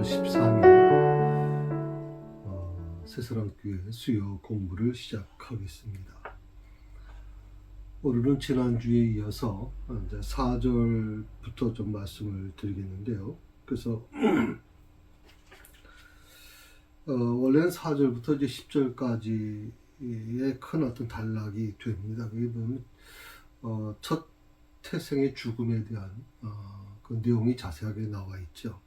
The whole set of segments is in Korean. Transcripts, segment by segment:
13일 새사랑교회 수요 공부를 시작하겠습니다. 오늘은 지난주에 이어서 이제 4절부터 좀 말씀을 드리겠는데요. 그래서 원래는 4절부터 이제 10절까지의 큰 어떤 단락이 됩니다. 그게 보면 첫 태생의 죽음에 대한 그 내용이 자세하게 나와 있죠.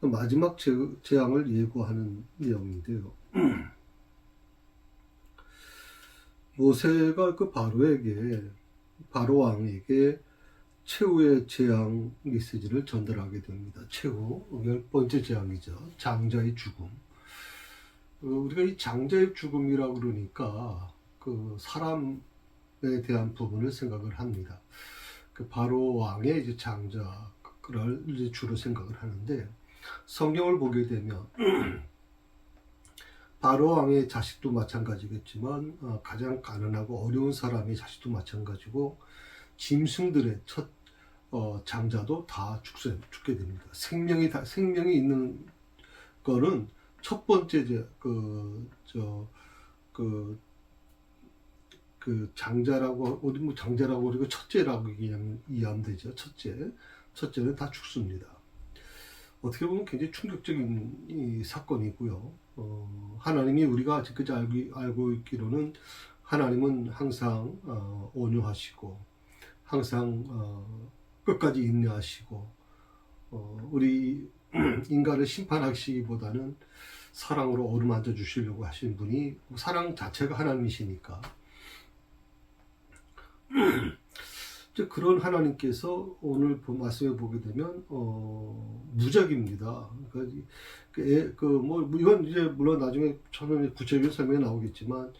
마지막 재앙을 예고하는 내용인데요. 모세가 그 바로 왕에게 최후의 재앙 메시지를 전달하게 됩니다. 최후 10번째 재앙이죠. 장자의 죽음. 우리가 이 장자의 죽음이라고 그러니까 그 사람에 대한 부분을 생각을 합니다. 그 바로 왕의 이제 장자를 이제 주로 생각을 하는데, 성경을 보게 되면 바로 왕의 자식도 마찬가지겠지만 가장 가난하고 어려운 사람의 자식도 마찬가지고 짐승들의 첫 장자도 다 죽게 됩니다. 생명이 있는 거는 첫 번째 장자라고 우리 장자라고 그리고 첫째라고 이해하면 되죠. 첫째는 다 죽습니다. 어떻게 보면 굉장히 충격적인 이 사건이고요. 하나님이 우리가 아직까지 알고 있기로는 하나님은 항상 온유하시고 항상 끝까지 인내하시고 우리 인간을 심판하시기보다는 사랑으로 어루만져 주시려고 하신 분이, 사랑 자체가 하나님이시니까 그런 하나님께서 오늘 말씀에 보게 되면 무적입니다. 이건 이제 물론 나중에 처음에 구체적인 설명이 나오겠지만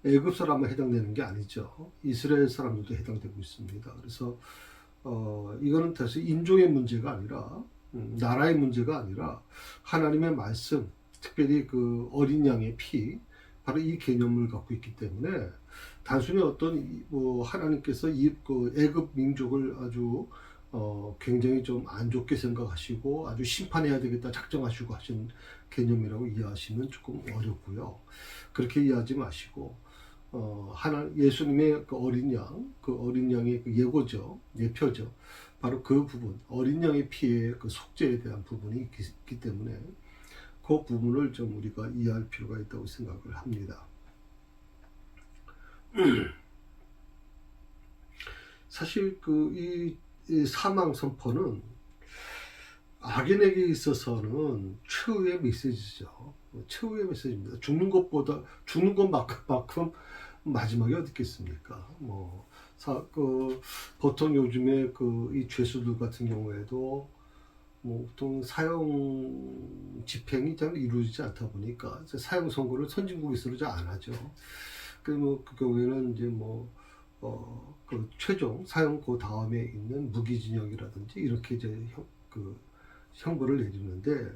애굽 사람만 해당되는 게 아니죠. 이스라엘 사람들도 해당되고 있습니다. 그래서 이거는 다시 인종의 문제가 아니라 나라의 문제가 아니라 하나님의 말씀, 특별히 그 어린 양의 피, 바로 이 개념을 갖고 있기 때문에 단순히 어떤 하나님께서 그 애굽 민족을 아주 굉장히 좀 안 좋게 생각하시고 아주 심판해야 되겠다 작정하시고 하신 개념이라고 이해하시면 조금 어렵고요. 그렇게 이해하지 마시고 예수님의 그 어린 양의 그 예고죠, 예표죠. 바로 그 부분, 어린 양의 피의 그 속죄에 대한 부분이 있기 때문에 그 부분을 좀 우리가 이해할 필요가 있다고 생각을 합니다. 사실 이 사망 선포는 악인에게 있어서는 최후의 메시지죠. 최후의 메시지입니다. 죽는 것만큼 마지막이 어디 있겠습니까? 보통 요즘에 이 죄수들 같은 경우에도 보통 사형 집행이 잘 이루어지지 않다 보니까 사형 선고를 선진국에서는 잘 안 하죠. 그 경우에는 이제 그 최종 사형 그 다음에 있는 무기징역이라든지 이렇게 이제 형벌을 내리는데,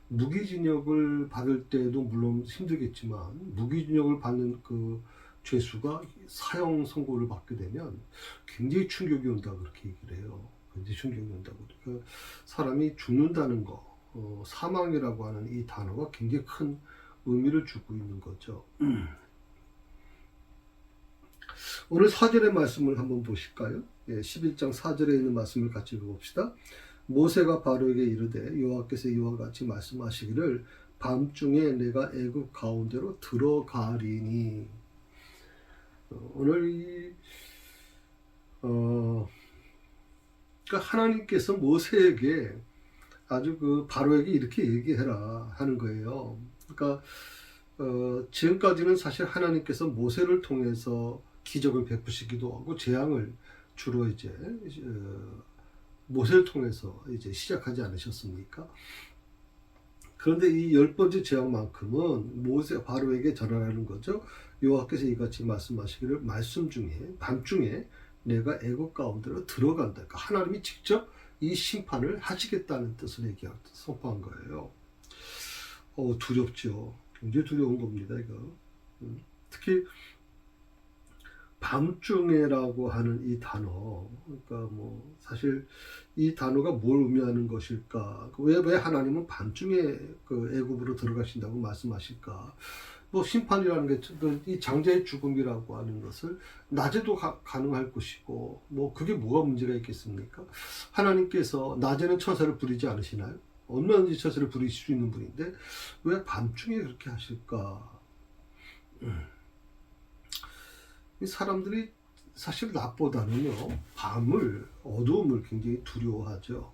무기징역을 받을 때도 물론 힘들겠지만 무기징역을 받는 그 죄수가 사형 선고를 받게 되면 굉장히 충격이 온다, 그렇게 얘기를 해요. 굉장히 충격이 온다고. 그러니까 사람이 죽는다는 거, 사망이라고 하는 이 단어가 굉장히 큰 의미를 주고 있는 거죠. 오늘 4절의 말씀을 한번 보실까요? 11장 4절에 있는 말씀을 같이 읽어봅시다. 모세가 바로에게 이르되 여호와께서 이와 같이 말씀하시기를 밤중에 내가 애굽 가운데로 들어가리니. 오늘 그러니까 하나님께서 모세에게 아주 바로에게 이렇게 얘기해라 하는 거예요. 그러니까 지금까지는 사실 하나님께서 모세를 통해서 기적을 베푸시기도 하고 재앙을 주로 이제 모세를 통해서 이제 시작하지 않으셨습니까? 그런데 이 10번째 재앙만큼은 모세 바로에게 전하라는 거죠. 여호와께서 이같이 말씀하시기를 말씀 중에 밤중에 내가 애굽 가운데로 들어간다. 그러니까 하나님이 직접 이 심판을 하시겠다는 뜻을 선포한 거예요. 두렵죠. 굉장히 두려운 겁니다, 이거. 특히 밤중에라고 하는 이 단어, 그러니까 뭐 사실 이 단어가 뭘 의미하는 것일까? 왜 하나님은 밤중에 그 애굽으로 들어가신다고 말씀하실까? 뭐 심판이라는 게 이 장자의 죽음이라고 하는 것을 낮에도 가능할 것이고, 뭐 그게 뭐가 문제가 있겠습니까? 하나님께서 낮에는 처사를 부리지 않으시나요? 얼마든지 처사를 부리실 수 있는 분인데 왜 밤중에 그렇게 하실까? 이 사람들이 사실 낮보다는요, 어두움을 굉장히 두려워하죠.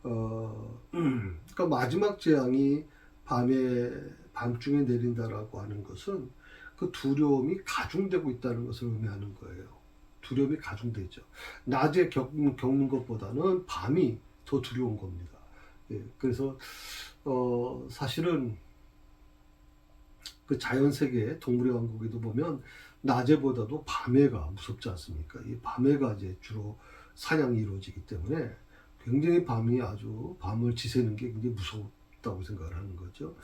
그러니까 마지막 재앙이 밤중에 내린다라고 하는 것은 그 두려움이 가중되고 있다는 것을 의미하는 거예요. 두려움이 가중되죠. 낮에 겪는 것보다는 밤이 더 두려운 겁니다. 예, 그래서 사실은 그 자연세계 동물의 왕국에도 보면 낮에보다도 밤에가 무섭지 않습니까? 이 밤에가 이제 주로 사냥이 이루어지기 때문에 굉장히 밤을 지새는 게 굉장히 무섭다고 생각을 하는 거죠.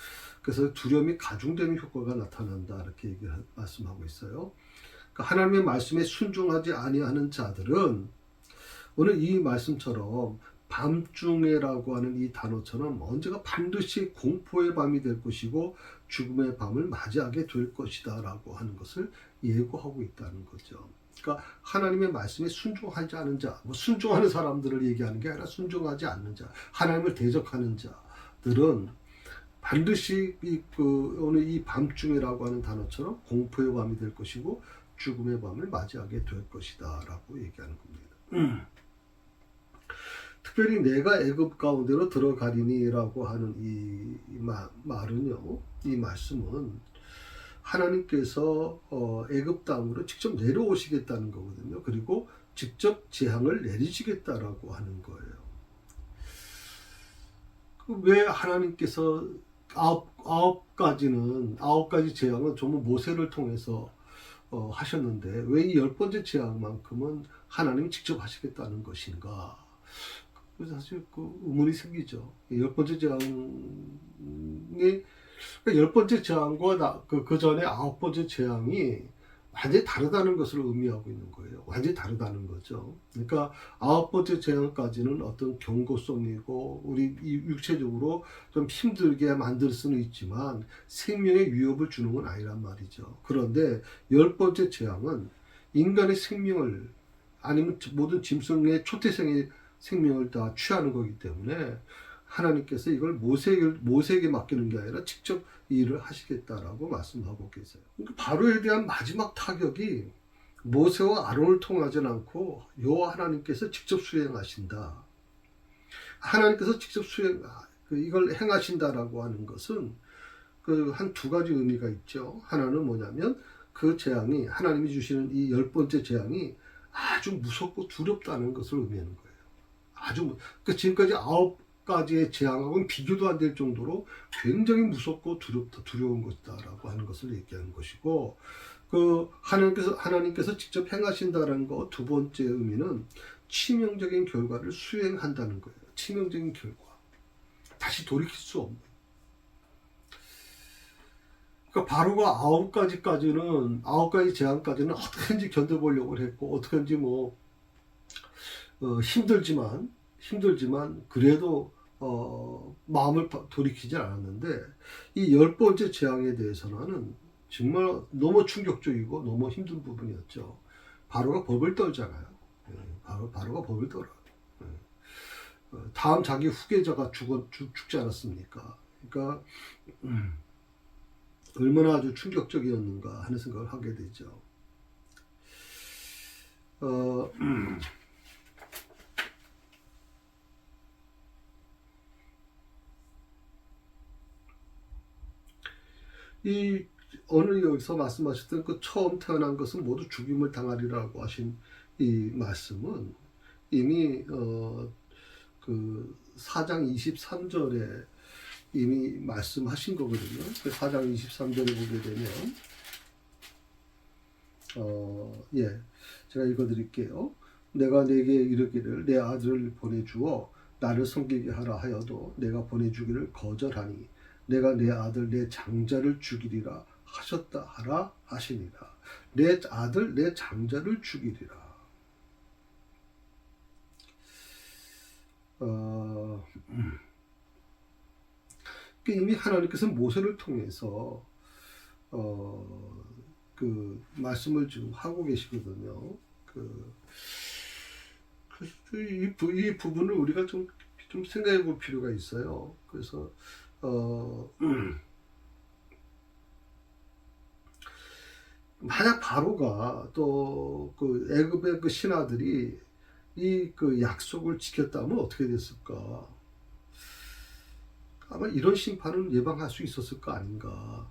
그래서 두려움이 가중되는 효과가 나타난다, 이렇게 말씀하고 있어요. 그러니까 하나님의 말씀에 순종하지 아니하는 자들은 오늘 이 말씀처럼 밤중에라고 하는 이 단어처럼 언제가 반드시 공포의 밤이 될 것이고 죽음의 밤을 맞이하게 될 것이다 라고 하는 것을 예고하고 있다는 거죠. 그러니까 하나님의 말씀에 순종하지 않은 자, 뭐 순종하는 사람들을 얘기하는 게 아니라 순종하지 않는 자, 하나님을 대적하는 자들은 반드시 오늘 이 밤중에라고 하는 단어처럼 공포의 밤이 될 것이고 죽음의 밤을 맞이하게 될 것이다 라고 얘기하는 겁니다. 특별히 내가 애굽 가운데로 들어가리니라고 하는 이 말은요, 이 말씀은 하나님께서 애굽 땅으로 직접 내려오시겠다는 거거든요. 그리고 직접 재앙을 내리시겠다라고 하는 거예요. 왜 하나님께서 아홉 가지 재앙은 전부 모세를 통해서 하셨는데 왜 이 10번째 재앙만큼은 하나님이 직접 하시겠다는 것인가? 그래서 사실 그 의문이 생기죠. 10번째 재앙이, 그러니까 10번째 재앙과 그 전에 9번째 재앙이 완전히 다르다는 것을 의미하고 있는 거예요. 완전히 다르다는 거죠. 그러니까 9번째 재앙까지는 어떤 경고성이고 우리 육체적으로 좀 힘들게 만들 수는 있지만 생명의 위협을 주는 건 아니란 말이죠. 그런데 10번째 재앙은 인간의 생명을, 아니면 모든 짐승의 초태생의 생명을 다 취하는 거기 때문에 하나님께서 이걸 모세에게 맡기는 게 아니라 직접 이 일을 하시겠다라고 말씀하고 계세요. 그러니까 바로에 대한 마지막 타격이 모세와 아론을 통하지 않고 여호와 하나님께서 직접 수행하신다. 하나님께서 직접 이걸 행하신다라고 하는 것은 한 두 가지 의미가 있죠. 하나는 뭐냐면 그 재앙이, 하나님이 주시는 이 10번째 재앙이 아주 무섭고 두렵다는 것을 의미하는 거예요. 그러니까 지금까지 9가지의 재앙하고는 비교도 안 될 정도로 굉장히 무섭고 두려운 것이다라고 하는 것을 얘기하는 것이고, 하나님께서 직접 행하신다는 거 두 번째 의미는 치명적인 결과를 수행한다는 거예요. 치명적인 결과. 다시 돌이킬 수 없는. 그러니까 바로가 9가지 재앙까지는 어떻게든지 견뎌보려고 했고, 어떻게든지 힘들지만 그래도 마음을 돌이키지 않았는데 이 10번째 재앙에 대해서는 정말 너무 충격적이고 너무 힘든 부분이었죠. 바로가 벌벌 떨잖아요. 바로가 벌벌 떨어요. 다음 자기 후계자가 죽지 않았습니까? 그러니까 얼마나 아주 충격적이었는가 하는 생각을 하게 되죠. 오늘 여기서 말씀하셨던 그 처음 태어난 것은 모두 죽임을 당하리라고 하신 이 말씀은 이미 그 4장 23절에 이미 말씀하신 거거든요. 그 4장 23절에 보게 되면 제가 읽어드릴게요. 내가 내게 이르기를 내 아들을 보내주어 나를 섬기게 하라 하여도 내가 보내주기를 거절하니 내가 내 아들 내 장자를 죽이리라 하셨다 하라 하시니라. 내 아들 내 장자를 죽이리라. 이미 하나님께서 모세를 통해서 그 말씀을 지금 하고 계시거든요. 이 부분을 우리가 좀 생각해 볼 필요가 있어요. 그래서 만약 바로가 또 그 애굽의 그 신하들이 이 그 약속을 지켰다면 어떻게 됐을까? 아마 이런 심판을 예방할 수 있었을 거 아닌가.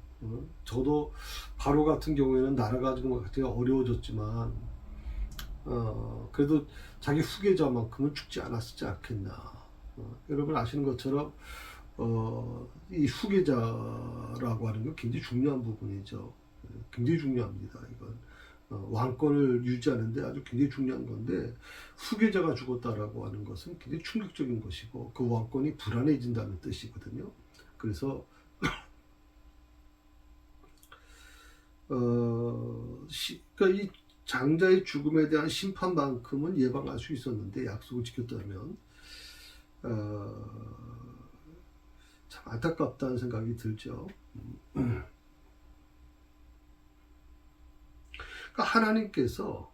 저도 바로 같은 경우에는 나라가 좀 되게 어려워졌지만 그래도 자기 후계자만큼은 죽지 않았지 않겠나. 여러분 아시는 것처럼 이 후계자라고 하는 건 굉장히 중요한 부분이죠. 굉장히 중요합니다. 이건 왕권을 유지하는데 아주 굉장히 중요한 건데, 후계자가 죽었다라고 하는 것은 굉장히 충격적인 것이고 그 왕권이 불안해진다는 뜻이거든요. 그래서 그러니까 이 장자의 죽음에 대한 심판만큼은 예방할 수 있었는데, 약속을 지켰다면 참 안타깝다는 생각이 들죠. 그러니까 하나님께서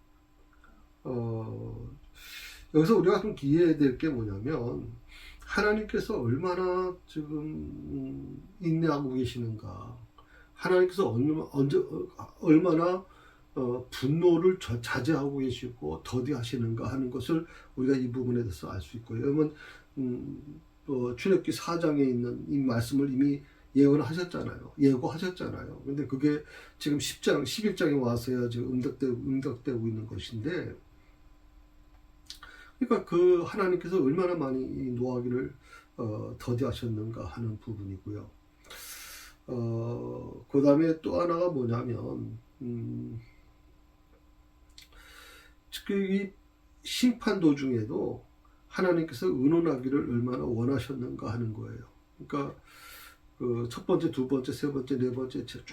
여기서 우리가 좀 이해해야 될 게 뭐냐면, 하나님께서 얼마나 지금 인내하고 계시는가, 하나님께서 얼마나 분노를 자제하고 계시고 더디하시는가 하는 것을 우리가 이 부분에 대해서 알 수 있고요. 여러분 출애굽기 4장에 있는 이 말씀을 이미 예고하셨잖아요. 근데 그게 지금 10장, 11장에 와서야 지금 응답되고 있는 것인데, 그러니까 그 하나님께서 얼마나 많이 이 노하기를 더디하셨는가 하는 부분이고요. 그 다음에 또 하나가 뭐냐면, 이 심판 도중에도 하나님께서 의논하기를 얼마나 원하셨는가 하는 거예요. 그러니까 그 첫 번째, 두 번째, 세 번째, 네 번째 쭉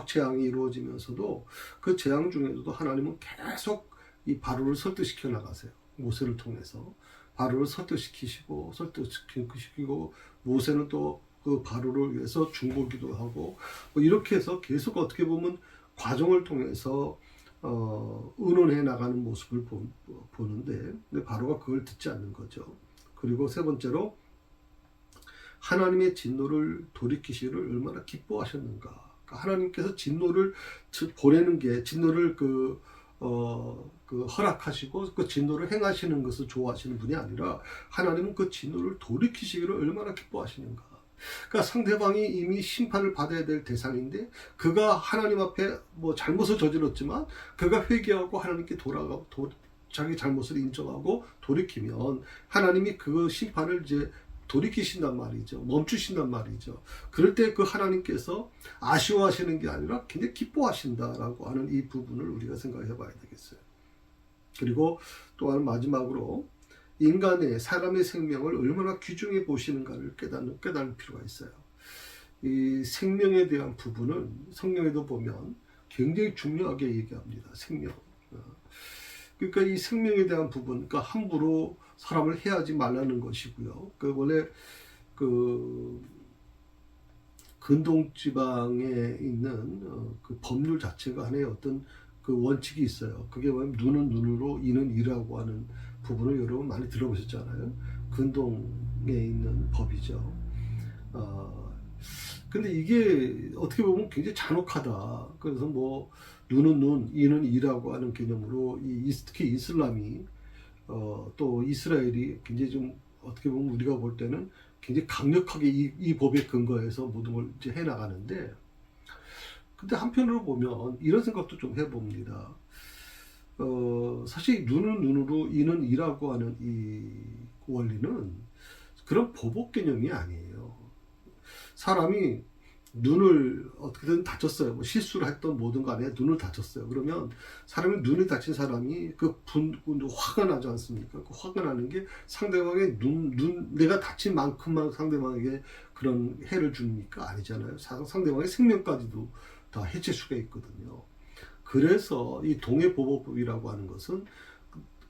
재앙이 이루어지면서도 그 재앙 중에서도 하나님은 계속 이 바로를 설득시켜 나가세요. 모세를 통해서 바로를 설득시키고 모세는 또 그 바로를 위해서 중보기도 하고, 뭐 이렇게 해서 계속 어떻게 보면 과정을 통해서 의논해 나가는 모습을 보는데, 근데 바로가 그걸 듣지 않는 거죠. 그리고 세 번째로 하나님의 진노를 돌이키시기를 얼마나 기뻐하셨는가. 그러니까 하나님께서 진노를 보내는 게, 진노를 허락하시고 그 진노를 행하시는 것을 좋아하시는 분이 아니라, 하나님은 그 진노를 돌이키시기를 얼마나 기뻐하시는가. 그러니까 상대방이 이미 심판을 받아야 될 대상인데, 그가 하나님 앞에 뭐 잘못을 저질렀지만 그가 회개하고 하나님께 돌아가고 자기 잘못을 인정하고 돌이키면 하나님이 그 심판을 이제 돌이키신단 말이죠. 멈추신단 말이죠. 그럴 때 그 하나님께서 아쉬워하시는 게 아니라 굉장히 기뻐하신다라고 하는 이 부분을 우리가 생각해 봐야 되겠어요. 그리고 또한 마지막으로, 사람의 생명을 얼마나 귀중히 보시는가를 깨달을 필요가 있어요. 이 생명에 대한 부분은 성경에도 보면 굉장히 중요하게 얘기합니다. 생명. 그러니까 이 생명에 대한 부분, 그러니까 함부로 사람을 해하지 말라는 것이고요. 원래 근동 지방에 있는 그 법률 자체가 하나의 어떤 그 원칙이 있어요. 그게 뭐냐면 눈은 눈으로, 이는 이라고 하는 부분을 여러분 많이 들어보셨잖아요. 근동에 있는 법이죠. 근데 이게 어떻게 보면 굉장히 잔혹하다. 그래서 뭐 눈은 눈, 이는 이라고 하는 개념으로 특히 이슬람이 또 이스라엘이 굉장히 좀 어떻게 보면 우리가 볼 때는 굉장히 강력하게 이 법에 근거해서 모든 걸 이제 해 나가는데, 근데 한편으로 보면 이런 생각도 좀 해봅니다. 사실 눈은 눈으로, 이는 이라고 하는 이 원리는 그런 보복 개념이 아니에요. 사람이 눈을 어떻게든 다쳤어요. 뭐 실수를 했던 뭐든 간에 눈을 다쳤어요. 그러면 사람이 눈이 다친 사람이 화가 나지 않습니까? 그 화가 나는 게 상대방의 내가 다친 만큼만 상대방에게 그런 해를 줍니까? 아니잖아요. 상대방의 생명까지도 다 해칠 수가 있거든요. 그래서 이 동해보복법이라고 하는 것은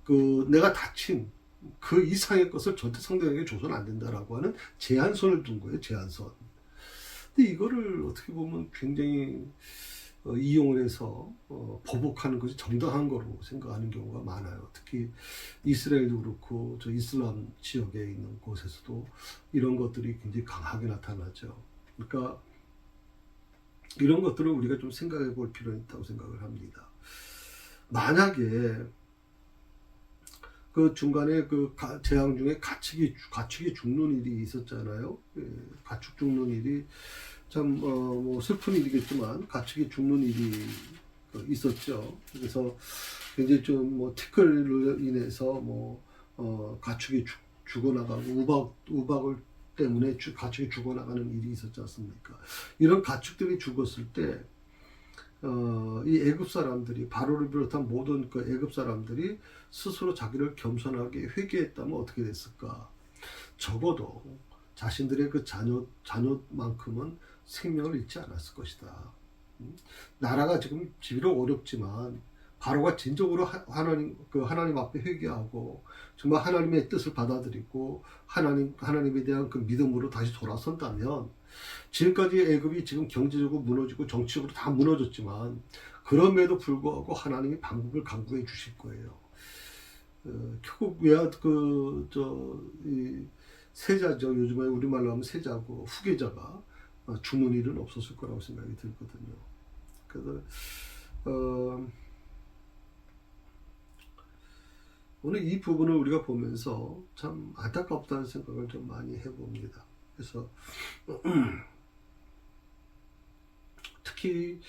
그 내가 다친 그 이상의 것을 절대 상대에게 줘서는 안 된다라고 하는 제한선을 둔 거예요. 제한선. 근데 이거를 어떻게 보면 굉장히 이용을 해서 보복하는 것이 정당한 거로 생각하는 경우가 많아요. 특히 이스라엘도 그렇고 저 이슬람 지역에 있는 곳에서도 이런 것들이 굉장히 강하게 나타나죠. 그러니까 이런 것들을 우리가 좀 생각해 볼 필요가 있다고 생각을 합니다. 만약에 그 중간에 그 재앙 중에 가축이 죽는 일이 있었잖아요. 예, 가축 죽는 일이 참 뭐 슬픈 일이겠지만 가축이 죽는 일이 있었죠. 그래서 굉장히 좀 뭐 티끌로 인해서 뭐 가축이 죽어나가고 우박을 때문에 가축이 죽어나가는 일이 있었지 않습니까? 이런 가축들이 죽었을 때 이 애굽 사람들이 바로를 비롯한 모든 그 애굽 사람들이 스스로 자기를 겸손하게 회개했다면 어떻게 됐을까? 적어도 자신들의 그 자녀만큼은 생명을 잃지 않았을 것이다. 나라가 지금 비록 어렵지만 바로가 진정으로 하나님 앞에 회개하고 정말 하나님의 뜻을 받아들이고 하나님에 대한 그 믿음으로 다시 돌아선다면 지금까지 애굽이 지금 경제적으로 무너지고 정치적으로 다 무너졌지만 그럼에도 불구하고 하나님이 방법을 강구해 주실 거예요. 결국 이 세자죠. 요즘에 우리말로 하면 세자고 후계자가 죽는 일은 없었을 거라고 생각이 들거든요. 그래서 오늘 이 부분을 우리가 보면서 참 안타깝다는 생각을 좀 많이 해봅니다. 그래서 특히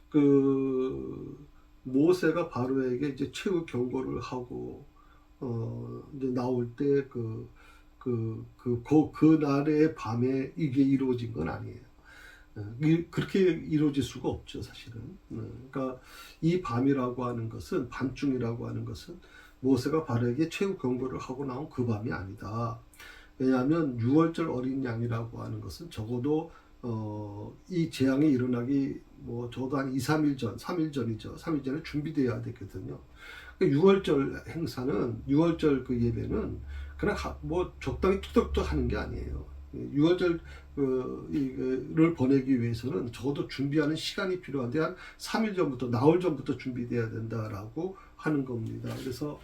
그 모세가 바로에게 이제 최후 경고를 하고 이제 나올 때 그날의 밤에 이게 이루어진 건 아니에요. 그렇게 이루어질 수가 없죠, 사실은. 그러니까 이 밤이라고 하는 것은, 밤중이라고 하는 것은 모세가 바로에게 최후 경고를 하고 나온 그 밤이 아니다. 왜냐하면 6월절 어린 양이라고 하는 것은 적어도 이 재앙이 일어나기 뭐 적어도 한 2, 3일 전, 3일 전이죠. 3일 전에 준비되어야 되거든요. 6월절 행사는 6월절 그 예배는 그냥 뭐 적당히 뚝딱뚝딱 하는 게 아니에요. 6월절을 보내기 위해서는 적어도 준비하는 시간이 필요한데 한 3일 전부터 나흘 전부터 준비돼야 된다라고 하는 겁니다. 그래서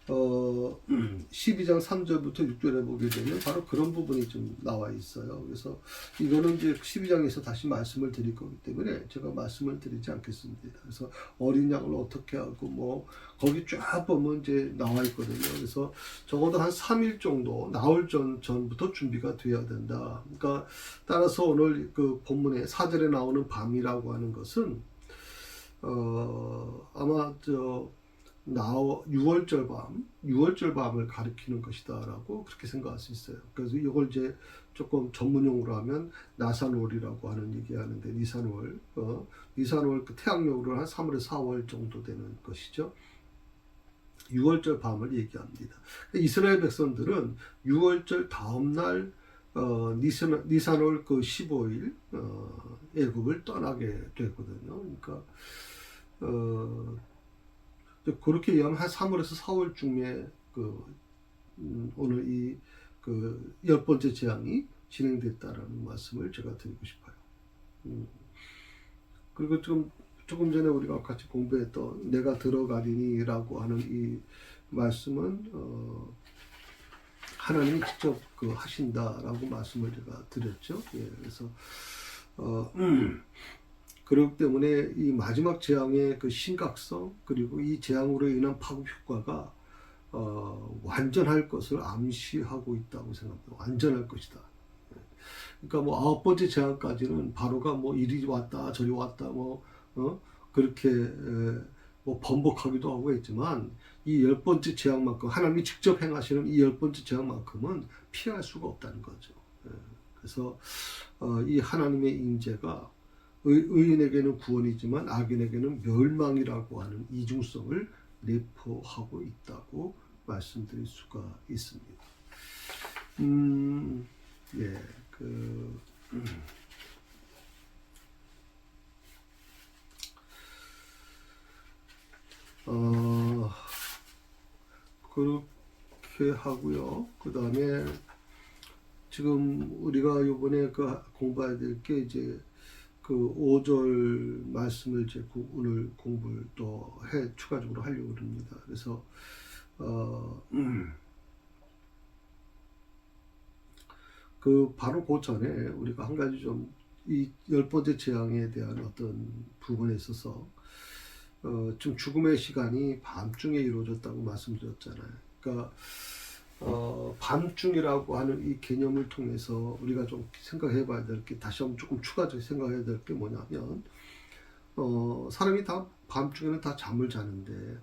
12장 3절부터 6절에 보게 되면 바로 그런 부분이 좀 나와 있어요. 그래서 이거는 이제 12장에서 다시 말씀을 드릴 거기 때문에 제가 말씀을 드리지 않겠습니다. 그래서 어린 양을 어떻게 하고 뭐 거기 쫙 보면 이제 나와 있거든요. 그래서 적어도 한 3일 정도 나흘 전부터 준비가 돼야 된다. 그러니까 따라서 오늘 그 본문에 4절에 나오는 밤이라고 하는 것은 아마 6월절 밤을 가리키는 것이다라고 그렇게 생각할 수 있어요. 그래서 이걸 이제 조금 전문용어로 하면 나산월이라고 하는 얘기하는데 니산월, 니산월 그 태양력으로 한 3월에서 4월 정도 되는 것이죠. 6월절 밤을 얘기합니다. 이스라엘 백성들은 6월절 다음 날 니산월 그 15일 애굽을 떠나게 되거든요. 그러니까 그렇게 얘기하면 한 3월에서 4월쯤에 오늘 이 그 10번째 재앙이 진행됐다라는 말씀을 제가 드리고 싶어요. 그리고 조금 전에 우리가 같이 공부했던 내가 들어가리니라고 하는 이 말씀은 하나님이 직접 하신다라고 말씀을 제가 드렸죠. 예, 그래서 그렇기 때문에 이 마지막 재앙의 그 심각성 그리고 이 재앙으로 인한 파급 효과가 완전할 것을 암시하고 있다고 생각합니다. 완전할 것이다. 그러니까 뭐 9번째 재앙까지는 바로가 뭐 이리 왔다 저리 왔다 그렇게 뭐 번복하기도 하고 했지만 이 10번째 재앙만큼 하나님이 직접 행하시는 이 10번째 재앙만큼은 피할 수가 없다는 거죠. 그래서 이 하나님의 임재가 의인에게는 구원이지만 악인에게는 멸망이라고 하는 이중성을 내포하고 있다고 말씀드릴 수가 있습니다. 예, 어, 그렇게 하고요. 그 다음에 지금 우리가 요번에 그 공부해야 될 게 이제 그 5절 말씀을 이제 오늘 공부를 또 추가적으로 하려고 합니다. 그래서 그 바로 그 전에 우리가 한 가지 좀 이 10번째 재앙에 대한 어떤 부분에 있어서 좀 죽음의 시간이 밤중에 이루어졌다고 말씀드렸잖아요. 그러니까 밤중이라고 하는 이 개념을 통해서 우리가 좀 생각해 봐야 될 게, 다시 한번 조금 추가적으로 생각해야 될 게 뭐냐면, 사람이 다 밤중에는 다 잠을 자는데,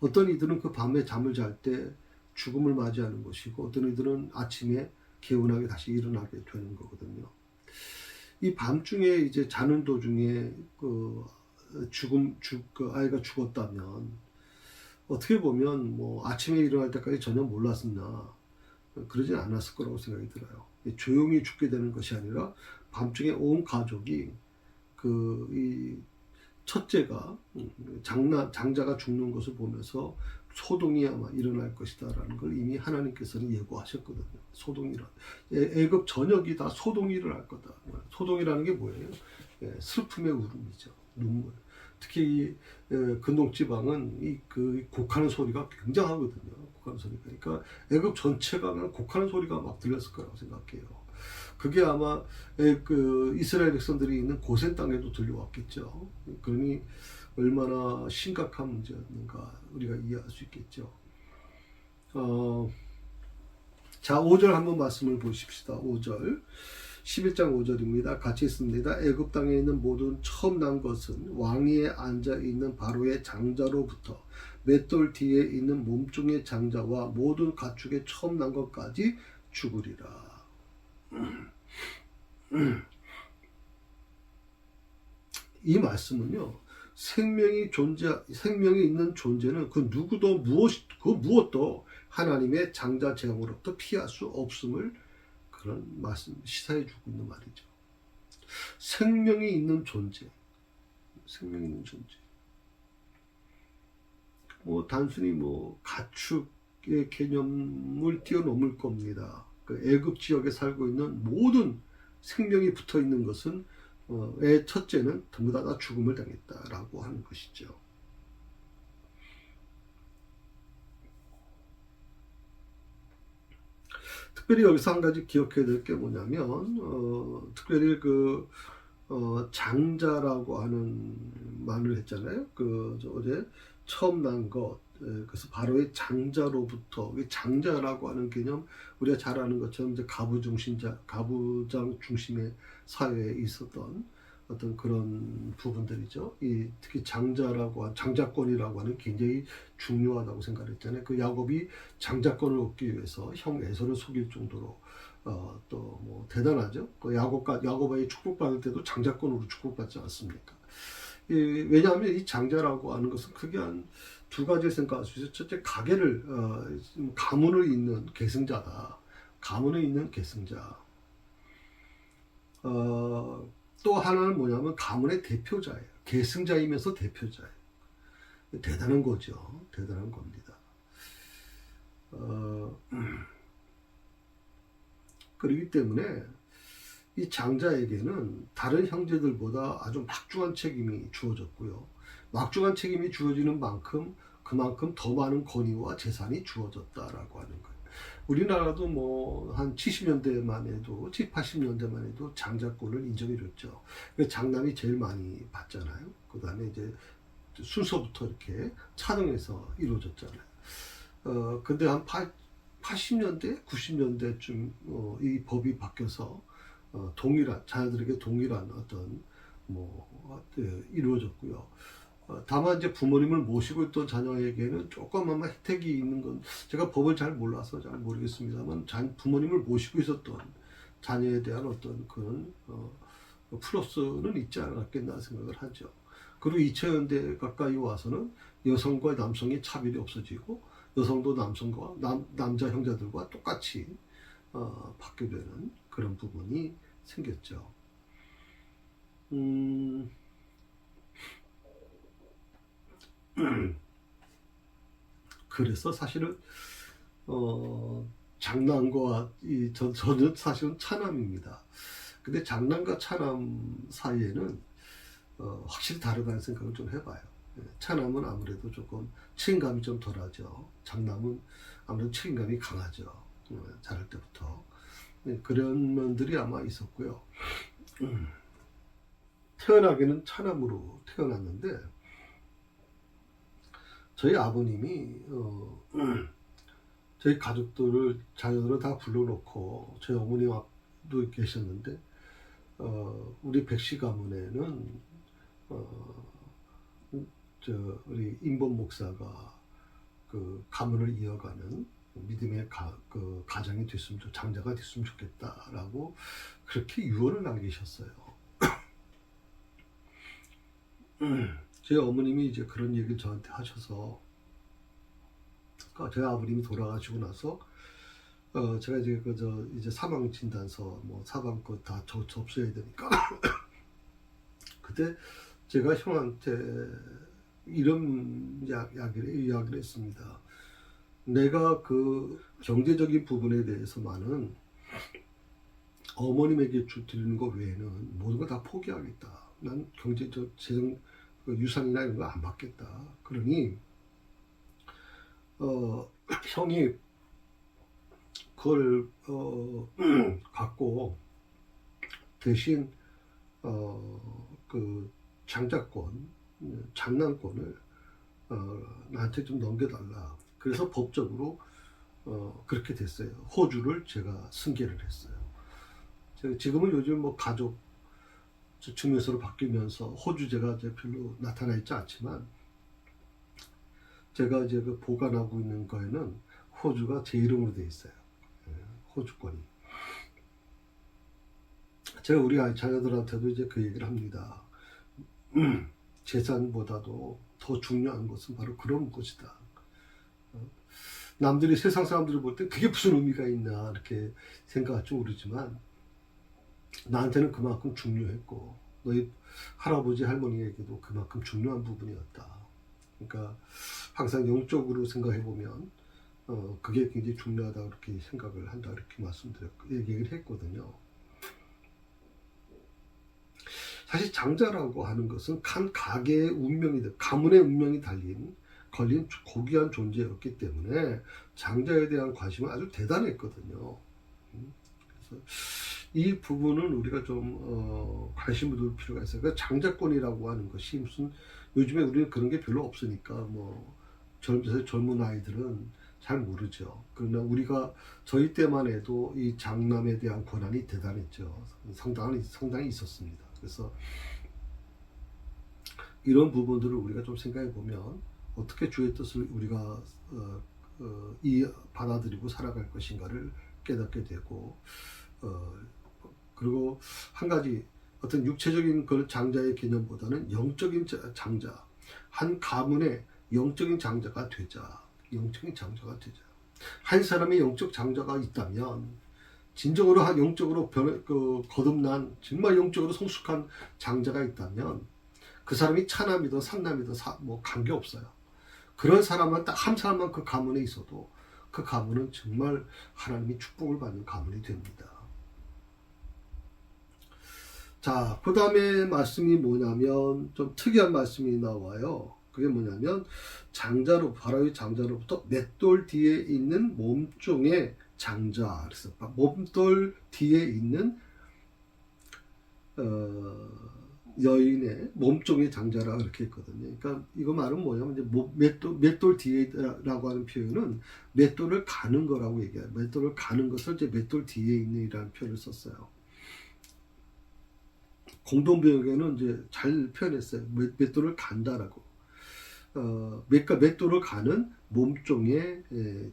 어떤 이들은 그 밤에 잠을 잘 때 죽음을 맞이하는 것이고, 어떤 이들은 아침에 개운하게 다시 일어나게 되는 거거든요. 이 밤중에 이제 자는 도중에 그 그 아이가 죽었다면, 어떻게 보면 뭐 아침에 일어날 때까지 전혀 몰랐었나, 그러진 않았을 거라고 생각이 들어요. 조용히 죽게 되는 것이 아니라 밤중에 온 가족이 이 첫째가 장자가 죽는 것을 보면서 소동이 아마 일어날 것이다라는 걸 이미 하나님께서는 예고하셨거든요. 소동이라, 애굽 전역이 다 소동이 일어날 거다. 소동이라는 게 뭐예요? 슬픔의 울음이죠. 눈물. 특히 이 근동 지방은 그 곡하는 소리가 굉장하거든요. 곡하는 소리가. 그러니까 애굽 전체가 그냥 곡하는 소리가 막 들렸을 거라고 생각해요. 그게 아마 그 이스라엘 백성들이 있는 고센 땅에도 들려왔겠죠. 그러니 얼마나 심각한 문제였는가 우리가 이해할 수 있겠죠. 자, 5절 한번 말씀을 보십시다. 5절. 11장 5절입니다. 같이 있습니다. 애굽 땅에 있는 모든 처음 난 것은 왕위에 앉아 있는 바로의 장자로부터 맷돌 뒤에 있는 몸종의 장자와 모든 가축의 처음 난 것까지 죽으리라. 이 말씀은요, 생명이 있는 존재는 그 누구도 그 무엇도 하나님의 장자 재앙으로부터 피할 수 없음을 그런 말씀 시사해 주고 있는 말이죠. 생명이 있는 존재, 생명이 있는 존재. 뭐 단순히 뭐 가축의 개념을 뛰어넘을 겁니다. 그 애굽 지역에 살고 있는 모든 생명이 붙어 있는 것은 첫째는 전부 다 죽음을 당했다라고 하는 것이죠. 특별히 여기서 한 가지 기억해야 될 게 뭐냐면, 특별히 장자라고 하는 말을 했잖아요. 어제 처음 난 것. 그래서 바로의 장자로부터, 장자라고 하는 개념, 우리가 잘 아는 것처럼 이제 가부장 중심의 사회에 있었던 어떤 그런 부분들이죠. 특히 장자권이라고 하는 굉장히 중요하다고 생각했잖아요. 그 야곱이 장자권을 얻기 위해서 형 에서를 속일 정도로 또 뭐 대단하죠. 그 야곱의 축복받을 때도 장자권으로 축복받지 않습니까? 왜냐하면 이 장자라고 하는 것은 크게 한 두 가지를 생각할 수 있어요. 첫째, 가문을 잇는 계승자다. 가문을 잇는 계승자. 또 하나는 뭐냐면 가문의 대표자예요. 계승자이면서 대표자예요. 대단한 거죠. 대단한 겁니다. 그렇기 때문에 이 장자에게는 다른 형제들보다 아주 막중한 책임이 주어졌고요. 막중한 책임이 주어지는 만큼 그만큼 더 많은 권위와 재산이 주어졌다라고 하는 거예요. 우리나라도 뭐 한 70년대만 해도 70, 80년대만 해도 장자권을 인정해 줬죠. 장남이 제일 많이 받잖아요. 그 다음에 이제 순서부터 이렇게 차등해서 이루어졌잖아요. 근데 한 80년대, 90년대쯤 이 법이 바뀌어서 자녀들에게 동일한 어떤 이루어졌고요. 다만 이제 부모님을 모시고 있던 자녀에게는 조금만 혜택이 있는 건, 제가 법을 잘 몰라서 잘 모르겠습니다만, 부모님을 모시고 있었던 자녀에 대한 어떤 그런 플러스는 있지 않았겠나 생각을 하죠. 그리고 2000년대 가까이 와서는 여성과 남성의 차별이 없어지고 여성도 남자 형제들과 똑같이 받게 되는 그런 부분이 생겼죠. 그래서 사실은 장남과 저는 사실은 차남입니다. 근데 장남과 차남 사이에는 확실히 다르다는 생각을 좀 해봐요. 차남은 아무래도 조금 책임감이 좀 덜하죠. 장남은 아무래도 책임감이 강하죠. 자랄 때부터. 그런 면들이 아마 있었고요. 태어나기는 차남으로 태어났는데 저희 아버님이 저희 가족들을 자녀들을 다 불러놓고 저희 어머니도 계셨는데 우리 백씨 가문에는 우리 임범 목사가 그 가문을 이어가는 믿음의 가정이 됐으면 장자가 됐으면 좋겠다라고 그렇게 유언을 남기셨어요. 제 어머님이 이제 그런 얘기를 저한테 하셔서 저희 아버님이 돌아가시고 나서 제가 이제 이제 사망 진단서 사망 거 다 접수해야 되니까 그때 제가 형한테 이런 이야기를 했습니다. 내가 그 경제적인 부분에 대해서만은 어머님에게 드리는 것 외에는 모든 걸 다 포기하겠다. 난 경제적 재정 유산이나 이런 거 안 받겠다. 그러니 형이 그걸 갖고 대신 그 장난권을 나한테 좀 넘겨달라. 그래서 법적으로 그렇게 됐어요. 호주를 제가 승계를 했어요. 지금은 요즘 가족 증명서로 바뀌면서 호주제가 이제 별로 나타나 있지 않지만 제가 이제 그 보관하고 있는 거에는 호주가 제 이름으로 돼 있어요. 호주권이. 제가 우리 자녀들한테도 이제 그 얘기를 합니다. 재산보다도 더 중요한 것은 바로 그런 것이다. 남들이 세상 사람들을 볼 때 그게 무슨 의미가 있나 이렇게 생각할지 모르지만 나한테는 그만큼 중요했고 너희 할아버지 할머니에게도 그만큼 중요한 부분이었다. 그러니까 항상 영적으로 생각해 보면 그게 굉장히 중요하다 그렇게 생각을 한다 이렇게 얘기를 했거든요. 사실 장자라고 하는 것은 한 가게의 가문의 운명이 걸린 고귀한 존재였기 때문에 장자에 대한 관심은 아주 대단했거든요. 그래서 이 부분은 우리가 좀 관심을 둘 필요가 있어요. 그러니까 장자권이라고 하는 것이 무슨 요즘에 우리는 그런 게 별로 없으니까 젊은 아이들은 잘 모르죠. 그러나 우리가 저희 때만 해도 이 장남에 대한 권한이 대단했죠. 상당히 있었습니다. 그래서 이런 부분들을 우리가 좀 생각해 보면 어떻게 주의 뜻을 우리가 받아들이고 살아갈 것인가를 깨닫게 되고 그리고 한 가지 어떤 육체적인 장자의 개념보다는 영적인 장자, 한 가문의 영적인 장자가 되자. 한 사람의 영적 장자가 있다면 진정으로 영적으로 거듭난 정말 영적으로 성숙한 장자가 있다면 그 사람이 차남이든 삼남이든 관계없어요. 그런 사람만 딱 한 사람만 그 가문에 있어도 그 가문은 정말 하나님이 축복을 받는 가문이 됩니다. 자, 그 다음에 말씀이 뭐냐면 좀 특이한 말씀이 나와요. 그게 뭐냐면 바로의 장자로부터 맷돌 뒤에 있는 몸종의 장자. 그래서 몸돌 뒤에 있는 여인의 몸종의 장자라 그렇게 했거든요. 그러니까 이거 말은 뭐냐면 이제 맷돌 뒤에라고 하는 표현은 맷돌을 가는 거라고 얘기해요. 맷돌을 가는 것을 이제 맷돌 뒤에 있는이라는 표현을 썼어요. 공동번역에는 이제 잘 표현했어요. 맷돌을 간다라고. 맷돌을 가는 몸종의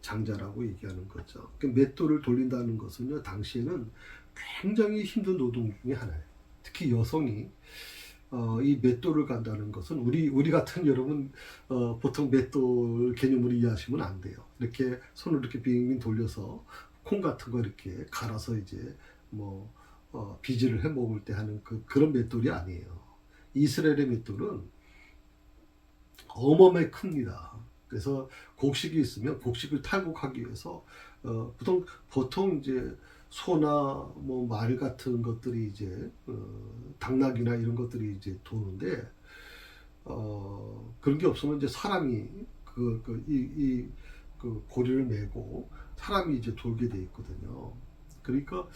장자라고 얘기하는 거죠. 맷돌을 돌린다는 것은요, 당시에는 굉장히 힘든 노동 중에 하나예요. 특히 여성이 이 맷돌을 간다는 것은 우리 같은 여러분 보통 맷돌 개념으로 이해하시면 안 돼요. 이렇게 손을 이렇게 빙빙 돌려서 콩 같은 거 이렇게 갈아서 이제 비지를 해 먹을 때 하는 그런 맷돌이 아니에요. 이스라엘의 맷돌은 어마어마하게 큽니다. 그래서 곡식이 있으면 곡식을 탈곡하기 위해서 보통 이제 소나 뭐 말 같은 것들이 이제 당나귀나 이런 것들이 이제 도는데 그런 게 없으면 이제 사람이 그 고리를 메고 사람이 이제 돌게 돼 있거든요. 그러니까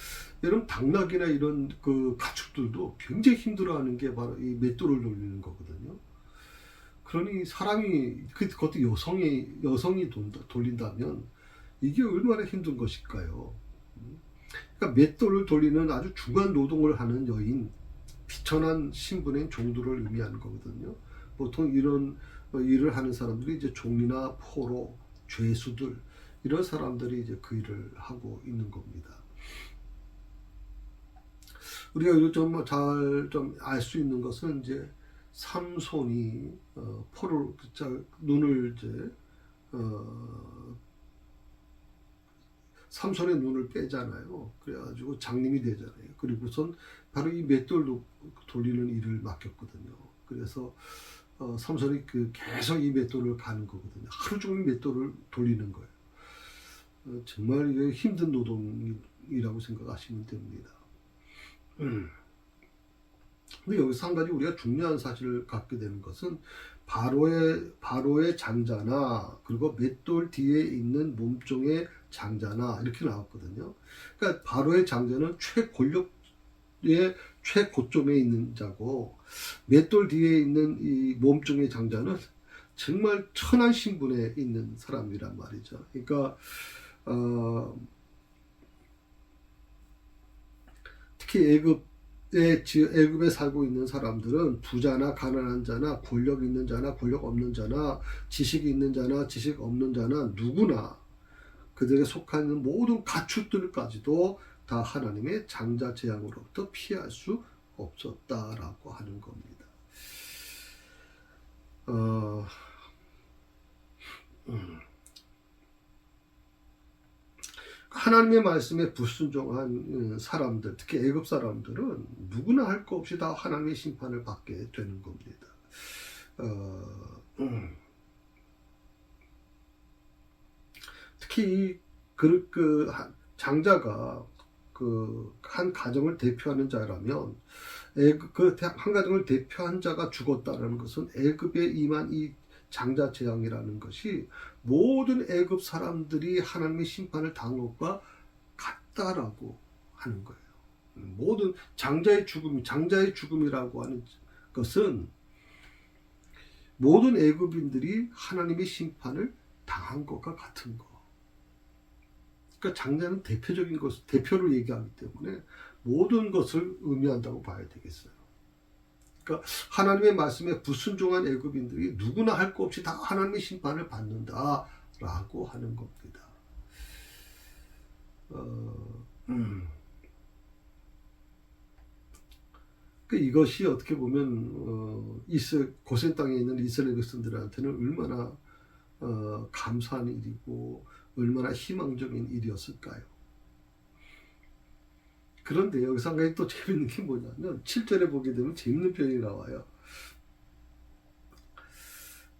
여러분 당나귀나 이런 그 가축들도 굉장히 힘들어하는 게 바로 이 맷돌을 돌리는 거거든요. 그러니 사람이 그것도 여성이 돌린다면 이게 얼마나 힘든 것일까요? 그러니까 맷돌을 돌리는 아주 중간 노동을 하는 여인, 비천한 신분의 종들을 의미하는 거거든요. 보통 이런 일을 하는 사람들이 이제 종이나 포로, 죄수들 이런 사람들이 이제 그 일을 하고 있는 겁니다. 우리가 이거 좀 잘 좀 알 수 있는 것은 이제 삼손이 포를 눈을 이제 삼손의 눈을 빼잖아요. 그래가지고 장님이 되잖아요. 그리고선 바로 이 맷돌 돌리는 일을 맡겼거든요. 그래서 삼손이 계속 이 맷돌을 가는 거거든요. 하루 종일 맷돌을 돌리는 거예요. 정말 이게 힘든 노동이라고 생각하시면 됩니다. 근데 여기서 한 가지 우리가 중요한 사실을 갖게 되는 것은 바로의 장자나 그리고 맷돌 뒤에 있는 몸종의 장자나 이렇게 나왔거든요. 그러니까 바로의 장자는 최고점에 있는 자고 맷돌 뒤에 있는 이 몸종의 장자는 정말 천한 신분에 있는 사람이란 말이죠. 그러니까 특히 애굽에 살고 있는 사람들은 부자나 가난한 자나 권력 있는 자나 권력 없는 자나 지식이 있는 자나 지식 없는 자나 누구나 그들에게 속하는 모든 가축들까지도 다 하나님의 장자 재앙으로부터 피할 수 없었다라고 하는 겁니다. 하나님의 말씀에 불순종한 사람들, 특히 애굽 사람들은 누구나 할 거 없이 다 하나님의 심판을 받게 되는 겁니다. 특히 장자가 한 가정을 대표하는 자라면 한 가정을 대표한 자가 죽었다는 것은 애굽에 임한 이 장자 재앙이라는 것이 모든 애굽 사람들이 하나님의 심판을 당한 것과 같다라고 하는 거예요. 모든 장자의 죽음이라고 하는 것은 모든 애굽인들이 하나님의 심판을 당한 것과 같은 거. 그러니까 장자는 대표를 얘기하기 때문에 모든 것을 의미한다고 봐야 되겠어요. 그러니까 하나님의 말씀에 불순종한 애굽인들이 누구나 할 거 없이 다 하나님의 심판을 받는다라고 하는 겁니다. 이것이 어떻게 보면 고센 땅에 있는 이스라엘 백성들한테는 얼마나 감사한 일이고 얼마나 희망적인 일이었을까요? 그런데 여기서 한 가지 또 재밌는 게 뭐냐면 7절에 보게 되면 재밌는 표현이 나와요.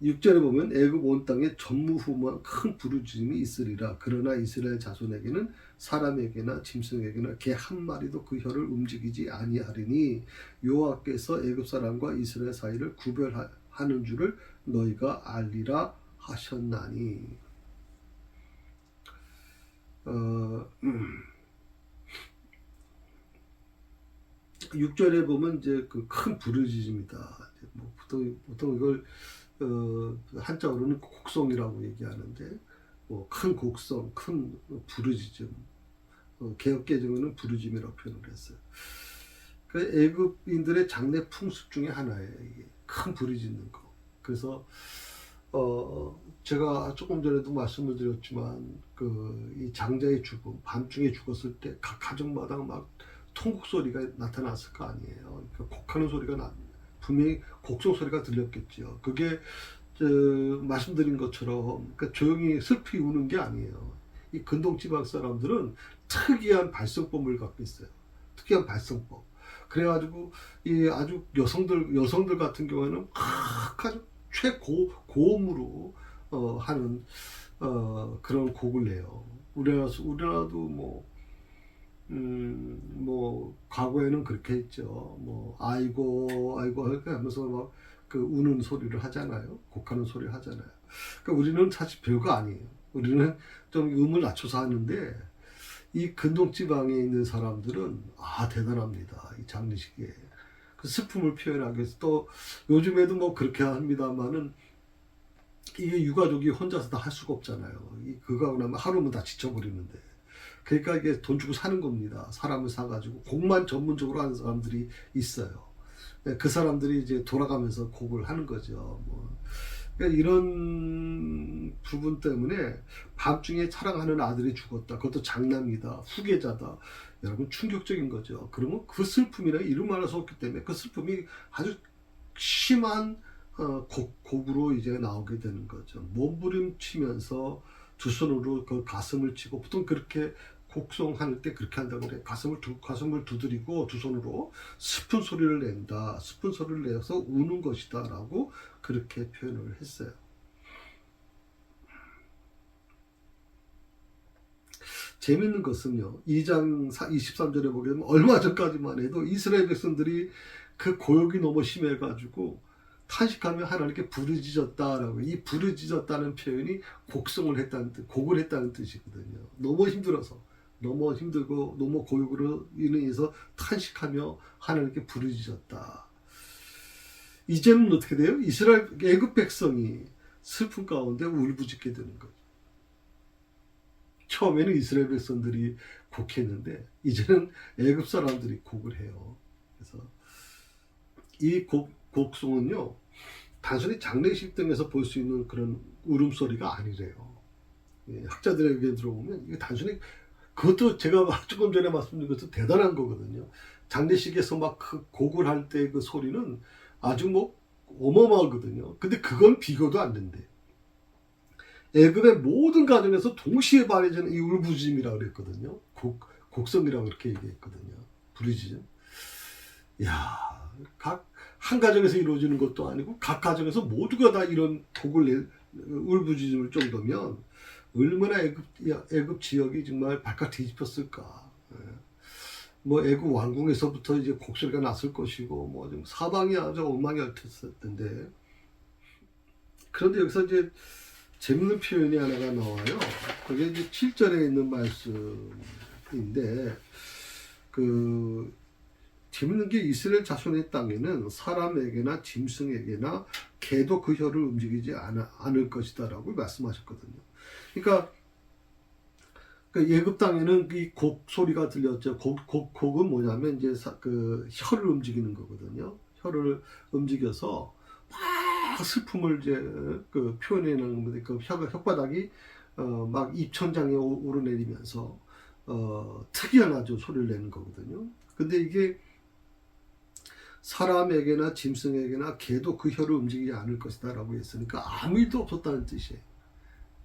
6절에 보면 애굽 온 땅에 전무후무한 큰 부르짖음이 있으리라. 그러나 이스라엘 자손에게는 사람에게나 짐승에게나 개 한 마리도 그 혀를 움직이지 아니하리니 여호와께서 애굽 사람과 이스라엘 사이를 구별하는 줄을 너희가 알리라 하셨나니. 6절에 보면 이제 그 큰 부르짖음이다. 보통 이걸 한자어로는 곡성이라고 얘기하는데 큰 곡성, 큰 부르짖음. 개역 개정은 부르짖음이라고 표현을 했어요. 그 애굽인들의 장례 풍습 중에 하나예요. 이게 큰 부르짖는 거. 그래서 제가 조금 전에도 말씀을 드렸지만 이 장자의 죽음, 밤중에 죽었을 때 각 가정마다 막 통곡 소리가 나타났을 거 아니에요. 그러니까 곡하는 소리가 분명히 곡성 소리가 들렸겠죠. 그게 말씀드린 것처럼 그러니까 조용히 슬피 우는 게 아니에요. 이 근동 지방 사람들은 특이한 발성법을 갖고 있어요. 특이한 발성법. 그래가지고 이 아주 여성들 같은 경우에는 아주 최고음으로 하는 그런 곡을 내요. 우리나라도 뭐 과거에는 그렇게 했죠. 뭐 아이고 아이고 이렇게 하면서 막 그 우는 소리를 하잖아요. 곡하는 소리를 하잖아요. 그러니까 우리는 사실 별거 아니에요. 우리는 좀 음을 낮춰서 하는데 이 근동지방에 있는 사람들은 대단합니다. 이 장례식에 그 슬픔을 표현하기 위해서 또 요즘에도 뭐 그렇게 합니다만은 이게 유가족이 혼자서 다 할 수가 없잖아요. 그거 하고 나면 하루면 다 지쳐버리는데. 그러니까 이게 돈 주고 사는 겁니다. 사람을 사가지고 곡만 전문적으로 하는 사람들이 있어요. 그 사람들이 이제 돌아가면서 곡을 하는 거죠. 그러니까 이런 부분 때문에 밤중에 사랑하는 아들이 죽었다. 그것도 장남이다. 후계자다. 여러분 충격적인 거죠. 그러면 그 슬픔이나 이름 말할 수 없기 때문에 그 슬픔이 아주 심한 곡으로 이제 나오게 되는 거죠. 몸부림치면서 두 손으로 그 가슴을 치고 보통 그렇게 곡송할 때 그렇게 한다고 그래. 가슴을 두드리고 두 손으로 슬픈 소리를 낸다. 슬픈 소리를 내서 우는 것이다. 라고 그렇게 표현을 했어요. 재밌는 것은요. 2장 23절에 보게 되면 얼마 전까지만 해도 이스라엘 백성들이 그 고역이 너무 심해가지고 탄식하며 하나님께 부르짖었다라고. 이 부르짖었다는 표현이 곡성을 했다는 뜻, 곡을 했다는 뜻이거든요. 너무 힘들어서, 너무 힘들고 너무 고역으로 인해서 탄식하며 하나님께 부르짖었다. 이제는 어떻게 돼요? 이스라엘 애굽 백성이 슬픔 가운데 울부짖게 되는 거죠. 처음에는 이스라엘 백성들이 곡했는데 이제는 애굽 사람들이 곡을 해요. 그래서 이 곡송은요, 단순히 장례식 등에서 볼 수 있는 그런 울음소리가 아니래요. 학자들에게 들어보면 이게 단순히 그것도 제가 조금 전에 말씀드린 것도 대단한 거거든요. 장례식에서 막 그 곡을 할 때 그 소리는 아주 뭐 어마어마하거든요. 근데 그건 비교도 안 된대. 애굽의 모든 가정에서 동시에 발해지는 이 울부짖음이라고 그랬거든요. 곡성이라고 그렇게 얘기했거든요. 부르짖음. 한 가정에서 이루어지는 것도 아니고 각 가정에서 모두가 다 이런 곡을 울부짖을 정도면 얼마나 애굽 지역이 정말 발칵 뒤집혔을까. 뭐 애굽 왕궁에서부터 이제 곡소리가 났을 것이고 뭐 좀 사방이 아주 엉망이었을 텐데. 그런데 여기서 이제 재밌는 표현이 하나가 나와요. 그게 이제 7절에 있는 말씀인데 재밌는 게 이스라엘 자손의 땅에는 사람에게나 짐승에게나 개도 그 혀를 움직이지 않을 것이다 라고 말씀하셨거든요. 그러니까 예굽 땅에는 이 곡 소리가 들렸죠. 곡은 뭐냐면 이제 그 혀를 움직이는 거거든요. 혀를 움직여서 막 슬픔을 이제 그 표현해내는 건데 그 혓바닥이 막 입천장에 오르내리면서 특이한 아주 소리를 내는 거거든요. 근데 이게 사람에게나 짐승에게나 개도 그 혀를 움직이지 않을 것이다 라고 했으니까 아무 일도 없었다는 뜻이에요.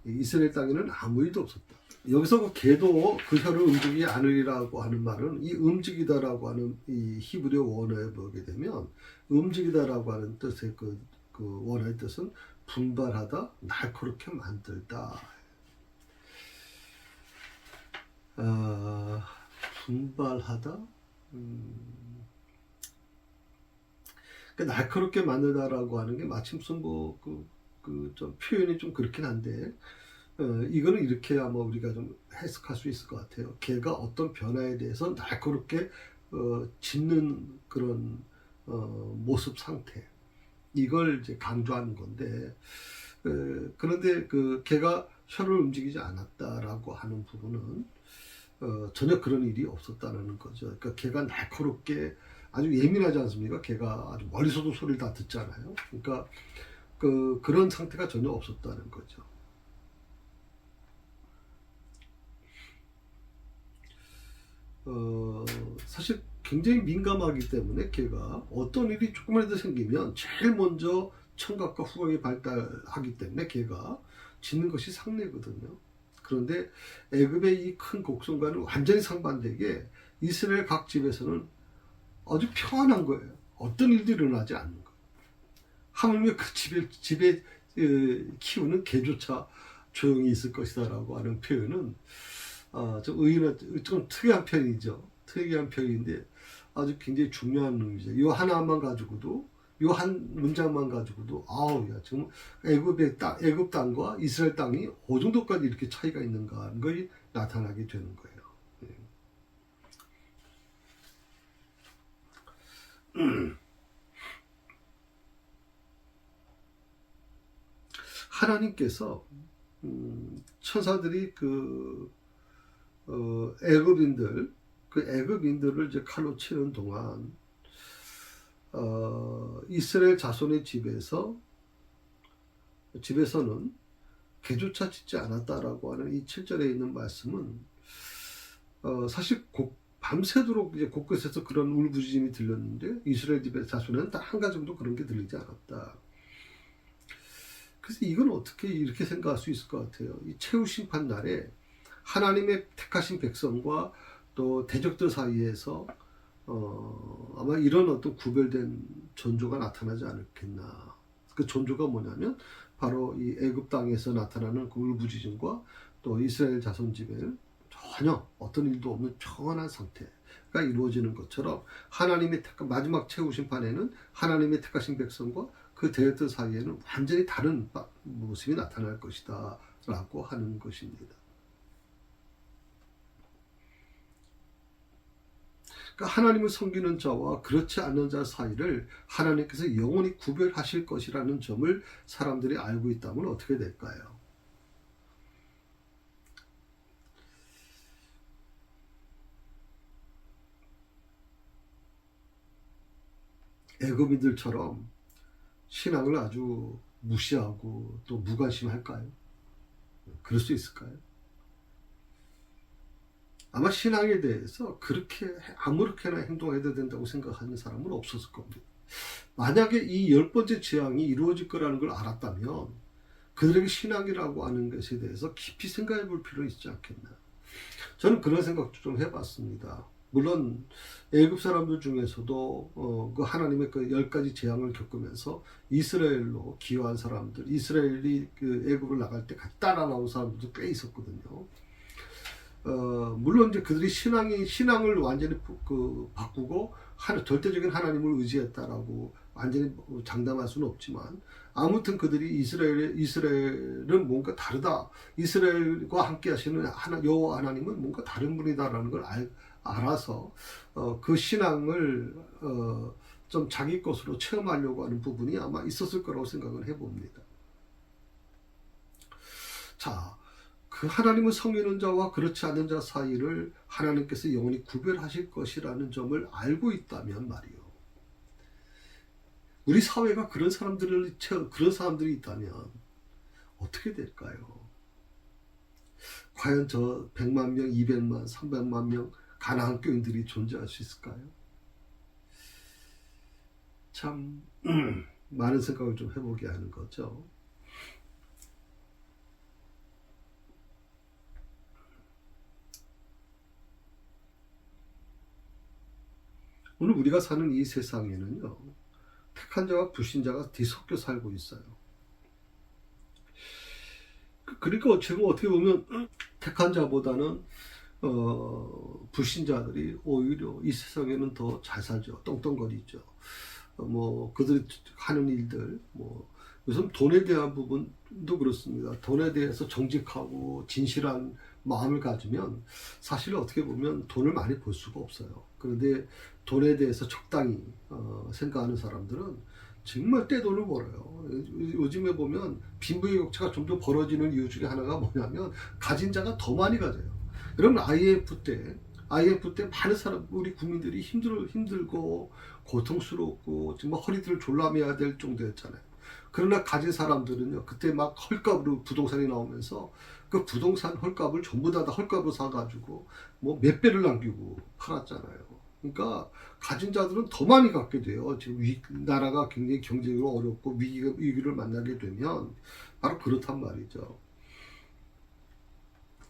이스라엘 땅에는 아무 일도 없었다. 여기서 그 개도 그 혀를 움직이지 않으리라고 하는 말은 이 움직이다라고 하는 이 히브리어 원어에 보게 되면 움직이다라고 하는 뜻의 그 원어의 뜻은 분발하다, 날카롭게 만들다. 분발하다? 날카롭게 만들다라고 하는 게 마침 무슨 좀 표현이 좀 그렇긴 한데, 이거는 이렇게 아마 우리가 좀 해석할 수 있을 것 같아요. 개가 어떤 변화에 대해서 날카롭게 짖는 그런 모습 상태. 이걸 이제 강조하는 건데, 그런데 그 개가 혀를 움직이지 않았다라고 하는 부분은 전혀 그런 일이 없었다는 거죠. 그러니까 개가 날카롭게 아주 예민하지 않습니까? 개가 아주 멀리서도 소리를 다 듣잖아요. 그러니까 그런 상태가 전혀 없었다는 거죠. 사실 굉장히 민감하기 때문에 개가 어떤 일이 조금이라도 생기면 제일 먼저 청각과 후각이 발달하기 때문에 개가 짖는 것이 상례거든요. 그런데 애굽의 이 큰 곡성과는 완전히 상반되게 이스라엘 각 집에서는 아주 평안한 거예요. 어떤 일도 일어나지 않는 거예요. 하물며 그 집에 키우는 개조차 조용히 있을 것이다라고 하는 표현은 좀 의외로 좀 특이한 표현이죠. 특이한 표현인데 아주 굉장히 중요한 의미죠. 이 하나만 가지고도 이 한 문장만 가지고도 아우 야 지금 애굽 땅과 이스라엘 땅이 어느 정도까지 이렇게 차이가 있는가 하는 것이 나타나게 되는 거예요. 하나님께서 천사들이 애굽인들을 이제 칼로 치는 동안 이스라엘 자손의 집에서는 개조차 짓지 않았다라고 하는 이 7절에 있는 말씀은 사실 밤새도록 이제 곳곳에서 그런 울부짖음이 들렸는데 이스라엘 집의 자손에는 딱 한 가지 정도 그런 게 들리지 않았다. 그래서 이건 어떻게 이렇게 생각할 수 있을 것 같아요. 이 최후 심판 날에 하나님의 택하신 백성과 또 대적들 사이에서 아마 이런 어떤 구별된 존조가 나타나지 않겠나. 그 존조가 뭐냐면 바로 이 애굽 땅에서 나타나는 그 울부짖음과 또 이스라엘 자손 집에는 전혀 어떤 일도 없는 평안한 상태가 이루어지는 것처럼 하나님의 마지막 최후 심판에는 하나님의 택하신 백성과 그 대적들 사이에는 완전히 다른 모습이 나타날 것이다 라고 하는 것입니다. 그러니까 하나님을 섬기는 자와 그렇지 않는 자 사이를 하나님께서 영원히 구별하실 것이라는 점을 사람들이 알고 있다면 어떻게 될까요? 애굽인들처럼 신앙을 아주 무시하고 또 무관심할까요? 그럴 수 있을까요? 아마 신앙에 대해서 그렇게 아무렇게나 행동해야 된다고 생각하는 사람은 없었을 겁니다. 만약에 이 10번째 재앙이 이루어질 거라는 걸 알았다면 그들에게 신앙이라고 하는 것에 대해서 깊이 생각해 볼 필요는 있지 않겠나. 저는 그런 생각도 좀 해봤습니다. 물론 애굽 사람들 중에서도 그 하나님의 그 10가지 재앙을 겪으면서 이스라엘로 기여한 사람들, 이스라엘이 그 애굽을 나갈 때 같이 따라 나온 사람들도 꽤 있었거든요. 물론 이제 그들이 신앙을 완전히 바꾸고 절대적인 하나님을 의지했다라고 완전히 장담할 수는 없지만 아무튼 그들이 이스라엘은 뭔가 다르다. 이스라엘과 함께 하시는 여호와 하나님은 뭔가 다른 분이다라는 걸 알아서 그 신앙을 좀 자기 것으로 체험하려고 하는 부분이 아마 있었을 거라고 생각을 해봅니다. 자, 그 하나님을 섬기는 자와 그렇지 않는 자 사이를 하나님께서 영원히 구별하실 것이라는 점을 알고 있다면 말이요. 우리 사회가 그런 사람들이 있다면 어떻게 될까요? 과연 저 100만 명, 200만, 300만 명 가나안 교인들이 존재할 수 있을까요? 참 많은 생각을 좀 해보게 하는 거죠. 오늘 우리가 사는 이 세상에는요, 택한 자와 불신자가 뒤섞여 살고 있어요. 그러니까 지금 어떻게 보면 택한 자보다는 불신자들이 오히려 이 세상에는 더 잘 살죠. 떵떵거리죠. 그들이 하는 일들, 요즘 돈에 대한 부분도 그렇습니다. 돈에 대해서 정직하고 진실한 마음을 가지면 사실 어떻게 보면 돈을 많이 벌 수가 없어요. 그런데 돈에 대해서 적당히 생각하는 사람들은 정말 떼돈을 벌어요. 요즘에 보면 빈부격차가 좀 더 벌어지는 이유 중에 하나가 뭐냐면 가진 자가 더 많이 가져요. 여러분 IMF 때 많은 우리 국민들이 힘들고 고통스럽고 정말 허리들을 졸라매야 될 정도였잖아요. 그러나 가진 사람들은요, 그때 막 헐값으로 부동산이 나오면서 그 부동산 헐값을 전부 다 헐값으로 사가지고 몇 배를 남기고 팔았잖아요. 그러니까 가진 자들은 더 많이 갖게 돼요. 지금 나라가 굉장히 경제적으로 어렵고 위기를 만나게 되면 바로 그렇단 말이죠.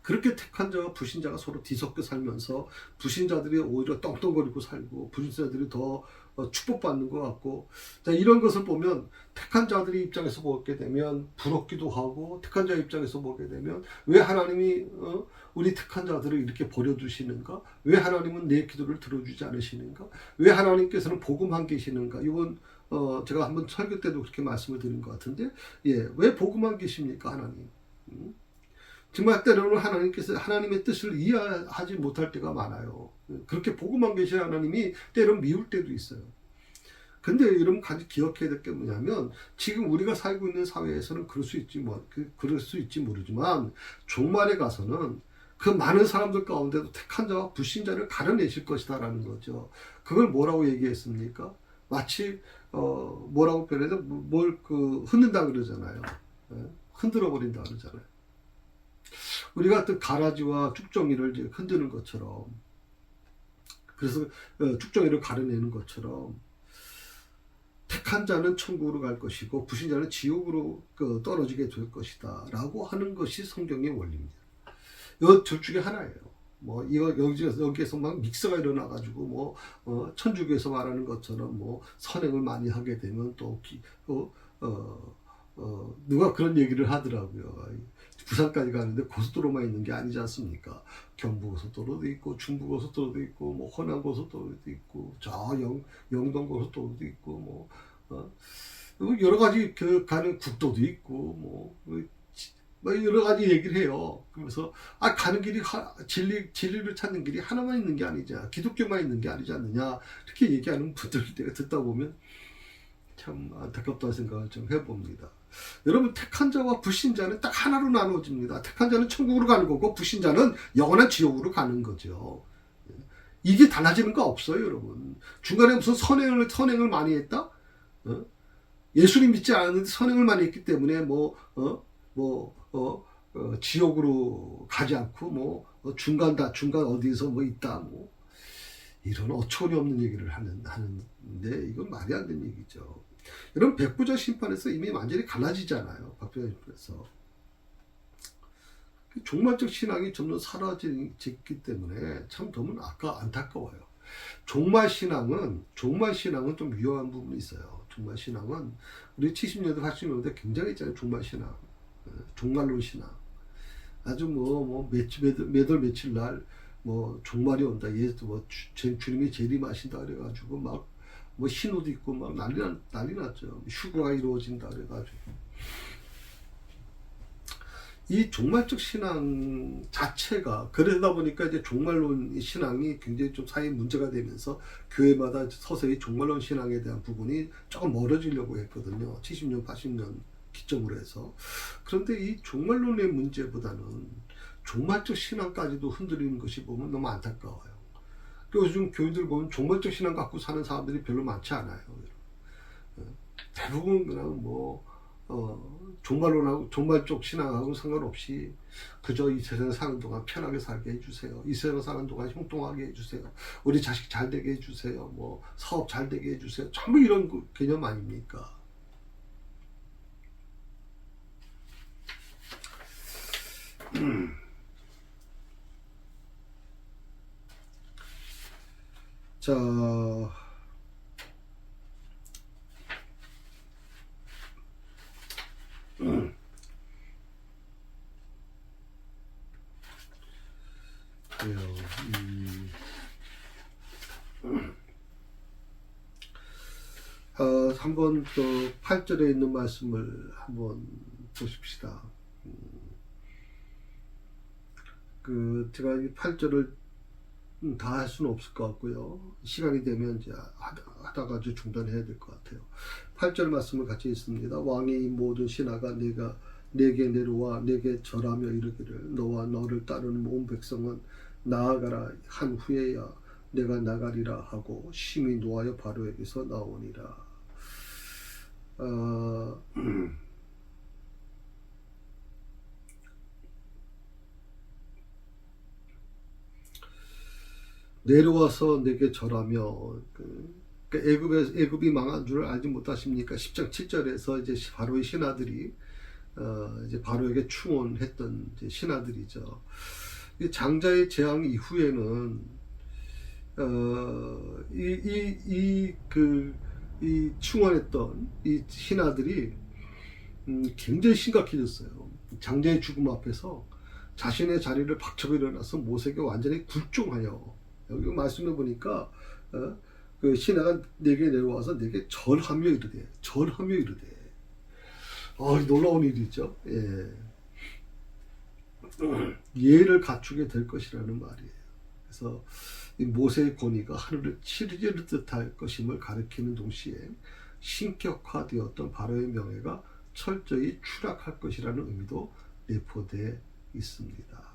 그렇게 택한 자와 불신자가 서로 뒤섞여 살면서 불신자들이 오히려 떵떵거리고 살고 불신자들이 더 축복받는 것 같고, 자, 이런 것을 보면 택한 자들의 입장에서 보게 되면 부럽기도 하고, 택한 자의 입장에서 보게 되면 왜 하나님이 우리 택한 자들을 이렇게 버려두시는가? 왜 하나님은 내 기도를 들어주지 않으시는가? 왜 하나님께서는 복음만 계시는가? 이번 제가 한번 설교 때도 그렇게 말씀을 드린 것 같은데, 예, 왜 복음만 계십니까, 하나님? 정말 때로는 하나님께서 하나님의 뜻을 이해하지 못할 때가 많아요. 그렇게 복음만 계신 하나님이 때로는 미울 때도 있어요. 근데 여러분 기억해야 될 게 뭐냐면, 지금 우리가 살고 있는 사회에서는 그럴 수 있지 모르지만, 종말에 가서는 그 많은 사람들 가운데도 택한 자와 불신자를 가려내실 것이다라는 거죠. 그걸 뭐라고 얘기했습니까? 마치 뭐라고 표현해서 뭘 흔든다 그러잖아요. 흔들어 버린다 그러잖아요. 우리가 또 가라지와 쭉정이를 이제 흔드는 것처럼, 그래서 쭉정이를 가려내는 것처럼, 택한 자는 천국으로 갈 것이고 불신자는 지옥으로 떨어지게 될 것이다 라고 하는 것이 성경의 원리입니다. 이 둘 중에 하나예요. 뭐 이거 여기에서 막 믹스가 일어나 가지고 천주교에서 말하는 것처럼 선행을 많이 하게 되면 누가 그런 얘기를 하더라고요. 부산까지 가는데 고속도로만 있는 게 아니지 않습니까? 경부고속도로도 있고 중부고속도로도 있고 호남고속도로도 있고 영동 고속도로도 있고 여러 가지 가는 국도도 있고 여러 가지 얘기를 해요. 그래서 가는 길이 진리를 찾는 길이 하나만 있는 게 아니냐, 기독교만 있는 게 아니지 않느냐, 이렇게 얘기하는 분들 내가 듣다 보면 참 안타깝다는 생각을 좀 해봅니다. 여러분, 택한 자와 불신자는 딱 하나로 나눠집니다. 택한 자는 천국으로 가는 거고 불신자는 영원한 지옥으로 가는 거죠. 이게 달라지는 거 없어요, 여러분. 중간에 무슨 선행을 많이 했다? 예수님 믿지 않았는데 선행을 많이 했기 때문에 지옥으로 가지 않고 중간 어디서 있다 이런 어처구니 없는 얘기를 하는데 이건 말이 안 되는 얘기죠. 여러분, 백부자 심판에서 이미 완전히 갈라지잖아요. 백부자 심판에서 종말적 신앙이 점점 사라지기 때문에 참 너무 안타까워요. 종말 신앙은 좀 위험한 부분이 있어요. 종말 신앙은 우리 70년대 80년대 굉장히 있잖아요. 종말 신앙, 종말론 신앙. 아주 매달 며칠 날 종말이 온다. 주님이 재림하신다 그래가지고 신호도 있고 난리 났죠. 휴거가 이루어진다 그래가지고. 이 종말적 신앙 자체가 그러다 보니까 이제 종말론 신앙이 굉장히 좀 사회에 문제가 되면서 교회마다 서서히 종말론 신앙에 대한 부분이 조금 멀어지려고 했거든요. 70년, 80년 기점으로 해서. 그런데 이 종말론의 문제보다는 종말적 신앙까지도 흔들리는 것이 보면 너무 안타까워요. 그리고 요즘 교인들 보면 종말적 신앙 갖고 사는 사람들이 별로 많지 않아요. 대부분 그냥 종말적 신앙하고 상관없이 그저 이 세상 사는 동안 편하게 살게 해주세요. 이 세상 사는 동안 형통하게 해주세요. 우리 자식 잘 되게 해주세요. 사업 잘 되게 해주세요. 전부 이런 개념 아닙니까? 자, 한번 또 8절에 있는 말씀을 한번 보십시다. 제가 이 8절을 다 할 수는 없을 것 같고요. 시간이 되면 이제 하다가 중단해야 될 것 같아요. 8절 말씀을 같이 읽습니다. 왕의 이 모든 신하가 내게 내려와 내게 절하며 이르기를 너와 너를 따르는 온 백성은 나아가라 한 후에야 내가 나가리라 하고 심히 노하여 바로에게서 나오니라. 내려와서 내게 절하며 애굽이 망한 줄을 알지 못하십니까? 10장 7절에서 이제 바로의 신하들이 이제 바로에게 충원했던 이제 신하들이죠. 장자의 재앙 이후에는 이 충원했던 이 신하들이 굉장히 심각해졌어요. 장자의 죽음 앞에서 자신의 자리를 박차고 일어나서 모세에게 완전히 굴종하여, 여기 말씀해 보니까 그 신하가 내게 내려와서 내게 절하며 이르되, 절하며 이르되, 놀라운 일이죠. 예. 예를 갖추게 될 것이라는 말이에요. 그래서 이 모세의 권위가 하늘을 치르는 듯할 것임을 가리키는 동시에 신격화되었던 바로의 명예가 철저히 추락할 것이라는 의미도 내포되어 있습니다.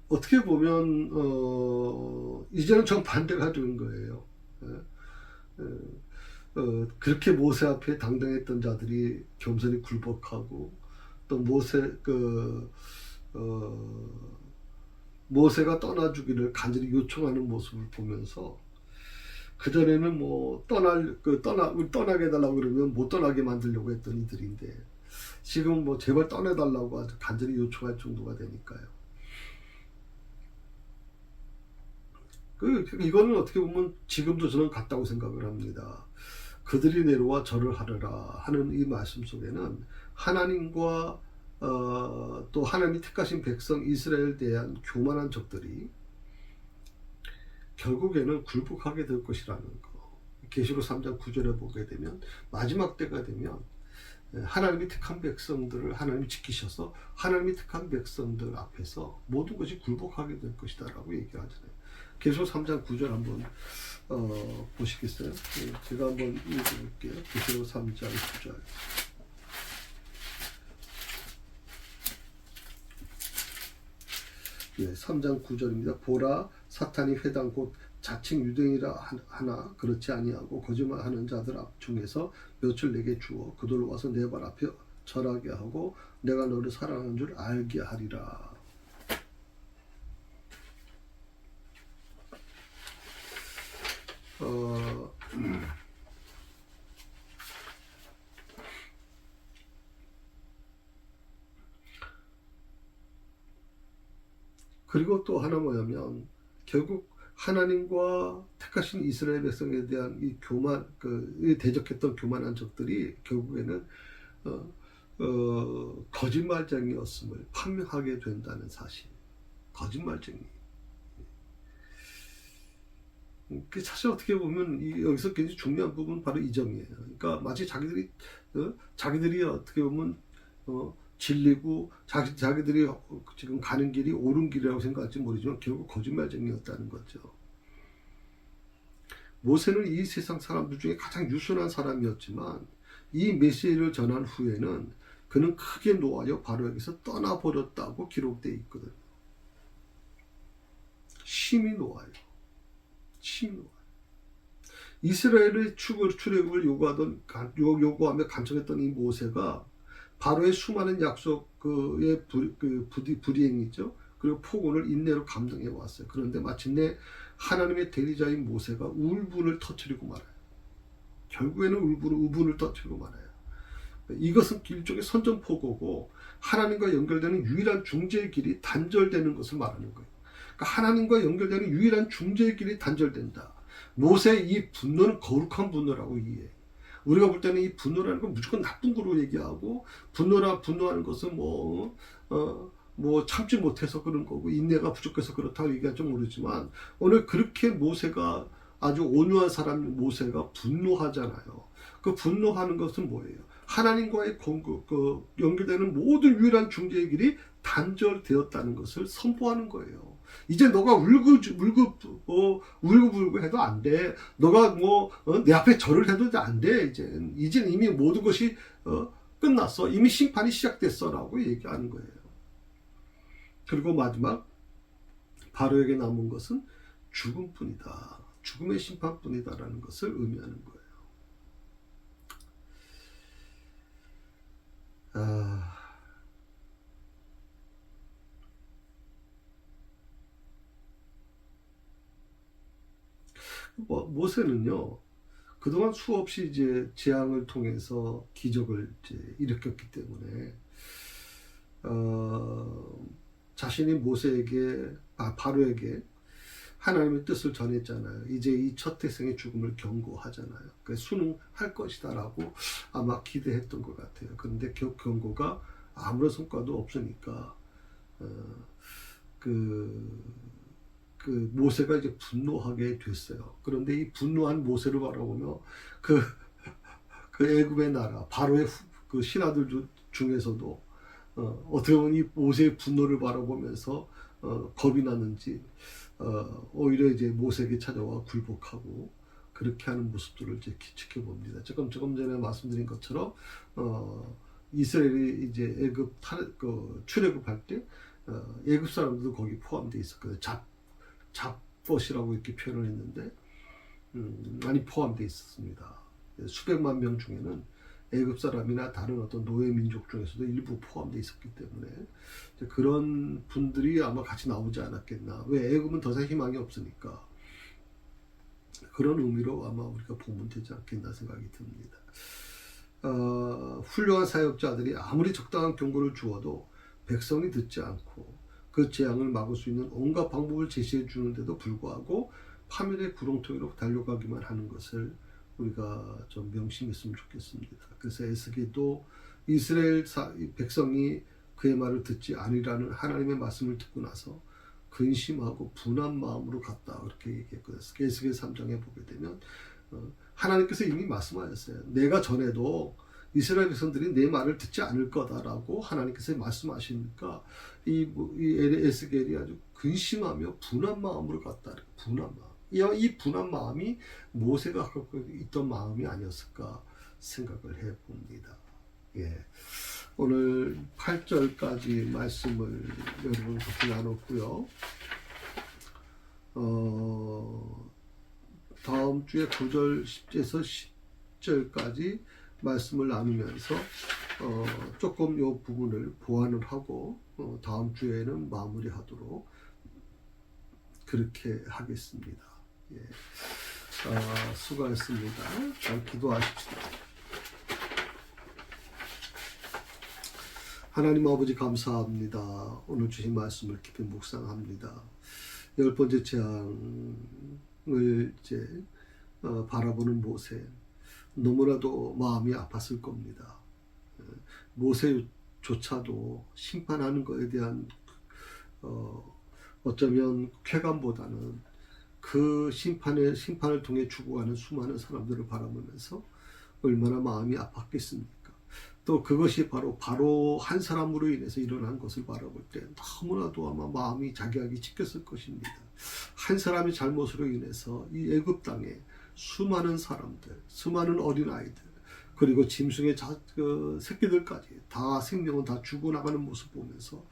어떻게 보면 이제는 정반대가 되는 거예요. 그렇게 모세 앞에 당당했던 자들이 겸손히 굴복하고, 또 모세가 떠나주기를 간절히 요청하는 모습을 보면서, 그전에는 뭐 떠나게 해달라고 그러면 못 떠나게 만들려고 했던 이들인데, 지금 뭐 제발 떠내달라고 아주 간절히 요청할 정도가 되니까요. 이거는 어떻게 보면 지금도 저는 같다고 생각을 합니다. 그들이 내려와 절을 하려라 하는 이 말씀 속에는 하나님과 또 하나님이 택하신 백성 이스라엘에 대한 교만한 적들이 결국에는 굴복하게 될 것이라는 거. 계시록 3장 9절에 보게 되면 마지막 때가 되면 하나님이 택한 백성들을 하나님이 지키셔서 하나님이 택한 백성들 앞에서 모든 것이 굴복하게 될 것이다 라고 얘기하잖아요. 계시록 3장 9절 한번 보시겠어요? 제가 한번 읽어볼게요. 계시록 3장 9절. 예, 3장 9절입니다. 보라, 사탄이 회당 곧 자칭 유대인이라 하나 그렇지 아니하고 거짓말하는 자들 중에서 몇을 내게 주어 그들로 와서 내 발 앞에 절하게 하고 내가 너를 사랑하는 줄 알게 하리라. 그리고 또 하나 뭐냐면, 결국 하나님과 택하신 이스라엘 백성에 대한 이 교만, 대적했던 교만한 적들이 결국에는 거짓말쟁이였음을 판명하게 된다는 사실. 거짓말쟁이. 사실 어떻게 보면 여기서 굉장히 중요한 부분은 바로 이 점이에요. 그러니까 마치 자기들이 어떻게 보면 진리고 자기들이 지금 가는 길이 옳은 길이라고 생각할지 모르지만 결국 거짓말쟁이였다는 거죠. 모세는 이 세상 사람들 중에 가장 유순한 사람이었지만 이 메시지를 전한 후에는 그는 크게 노하여 바로에게서 떠나버렸다고 기록되어 있거든요. 심히 노하여. 이스라엘의 출애굽을 요구하며 간청했던 이 모세가 바로의 수많은 약속의 불이행이죠. 그리고 폭언을 인내로 감당해 왔어요. 그런데 마침내 하나님의 대리자인 모세가 울분을 터뜨리고 말아요. 결국에는 우분을 터뜨리고 말아요. 이것은 일종의 선전포고고 하나님과 연결되는 유일한 중재의 길이 단절되는 것을 말하는 거예요. 하나님과 연결되는 유일한 중재의 길이 단절된다. 모세의 이 분노는 거룩한 분노라고 이해해. 우리가 볼 때는 이 분노라는 건 무조건 나쁜 거로 얘기하고, 분노하는 것은 뭐 참지 못해서 그런 거고 인내가 부족해서 그렇다고 얘기할지 모르지만, 오늘 그렇게 모세가 아주 온유한 사람 모세가 분노하잖아요. 그 분노하는 것은 뭐예요? 하나님과의 연결되는 모든 유일한 중재의 길이 단절되었다는 것을 선포하는 거예요. 이제 너가 울고불고 해도 안 돼. 너가 내 앞에 절을 해도 안 돼. 이제 이미 모든 것이 끝났어. 이미 심판이 시작됐어라고 얘기하는 거예요. 그리고 마지막 바로에게 남은 것은 죽음뿐이다. 죽음의 심판뿐이다라는 것을 의미하는 거예요. 모세는요, 그동안 수없이 이제 재앙을 통해서 기적을 이제 일으켰기 때문에, 자신이 모세에게, 바로에게 하나님의 뜻을 전했잖아요. 이제 이 첫 태생의 죽음을 경고하잖아요. 그래서 순응할 것이다라고 아마 기대했던 것 같아요. 그런데 그 경고가 아무런 성과도 없으니까, 그 모세가 이제 분노하게 됐어요. 그런데 이 분노한 모세를 바라보며 그 애굽의 나라 바로의 그 신하들 중에서도 어떻게 보면 이 모세의 분노를 바라보면서 겁이 나는지 오히려 이제 모세에게 찾아와 굴복하고 그렇게 하는 모습들을 이제 지켜봅니다. 조금 전에 말씀드린 것처럼 이스라엘이 이제 애굽 출애굽할 때 애굽 사람들도 거기 포함되어 있었거든요. 잡벗이라고 이렇게 표현을 했는데 많이 포함되어 있었습니다. 수백만 명 중에는 애굽 사람이나 다른 어떤 노예 민족 중에서도 일부 포함되어 있었기 때문에 그런 분들이 아마 같이 나오지 않았겠나. 왜? 애굽은 더 이상 희망이 없으니까. 그런 의미로 아마 우리가 보면 되지 않겠나 생각이 듭니다. 훌륭한 사역자들이 아무리 적당한 경고를 주어도 백성이 듣지 않고 그 재앙을 막을 수 있는 온갖 방법을 제시해 주는데도 불구하고 파멸의 구렁텅이로 달려가기만 하는 것을 우리가 좀 명심했으면 좋겠습니다. 그래서 에스겔도 이스라엘 백성이 그의 말을 듣지 아니라는 하나님의 말씀을 듣고 나서 근심하고 분한 마음으로 갔다 그렇게 얘기했거든요. 에스겔 3장에 보게 되면 하나님께서 이미 말씀하셨어요. 내가 전에도 이스라엘 백성들이 내 말을 듣지 않을 거다라고 하나님께서 말씀하시니까 이 에스겔이 아주 근심하며 분한 마음으로 갔다. 분한 마음. 이 분한 마음이 모세가 갖고 있던 마음이 아니었을까 생각을 해봅니다. 예. 오늘 8절까지 말씀을 여러분 같이 나눴고요. 다음 주에 9절 10절에서 10절까지 말씀을 나누면서 조금 이 부분을 보완을 하고 다음 주에는 마무리하도록 그렇게 하겠습니다. 예. 수고하셨습니다. 잘 기도하십시다. 하나님 아버지 감사합니다. 오늘 주신 말씀을 깊이 묵상합니다. 10번째 재앙을 이제 바라보는 모세, 너무나도 마음이 아팠을 겁니다. 모세조차도 심판하는 것에 대한 어쩌면 쾌감보다는 그 심판을 통해 죽어가는 수많은 사람들을 바라보면서 얼마나 마음이 아팠겠습니까? 또 그것이 바로 한 사람으로 인해서 일어난 것을 바라볼 때 너무나도 아마 마음이 자기하게 찢겼을 것입니다. 한 사람의 잘못으로 인해서 이 애굽 땅에 수많은 사람들, 수많은 어린아이들, 그리고 짐승의 새끼들까지 다 생명은 다 죽어나가는 모습 보면서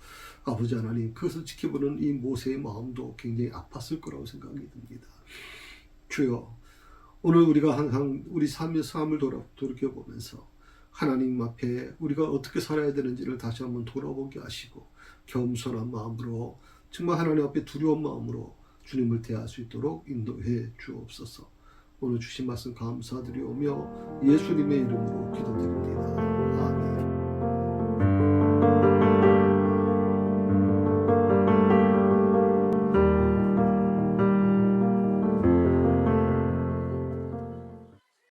아버지 하나님, 그것을 지켜보는 이 모세의 마음도 굉장히 아팠을 거라고 생각이 듭니다. 주여, 오늘 우리가 항상 우리 삶을 돌이켜보면서 하나님 앞에 우리가 어떻게 살아야 되는지를 다시 한번 돌아보게 하시고 겸손한 마음으로, 정말 하나님 앞에 두려운 마음으로 주님을 대할 수 있도록 인도해 주옵소서. 오늘 주신 말씀 감사드리오며 예수님의 이름으로 기도드립니다.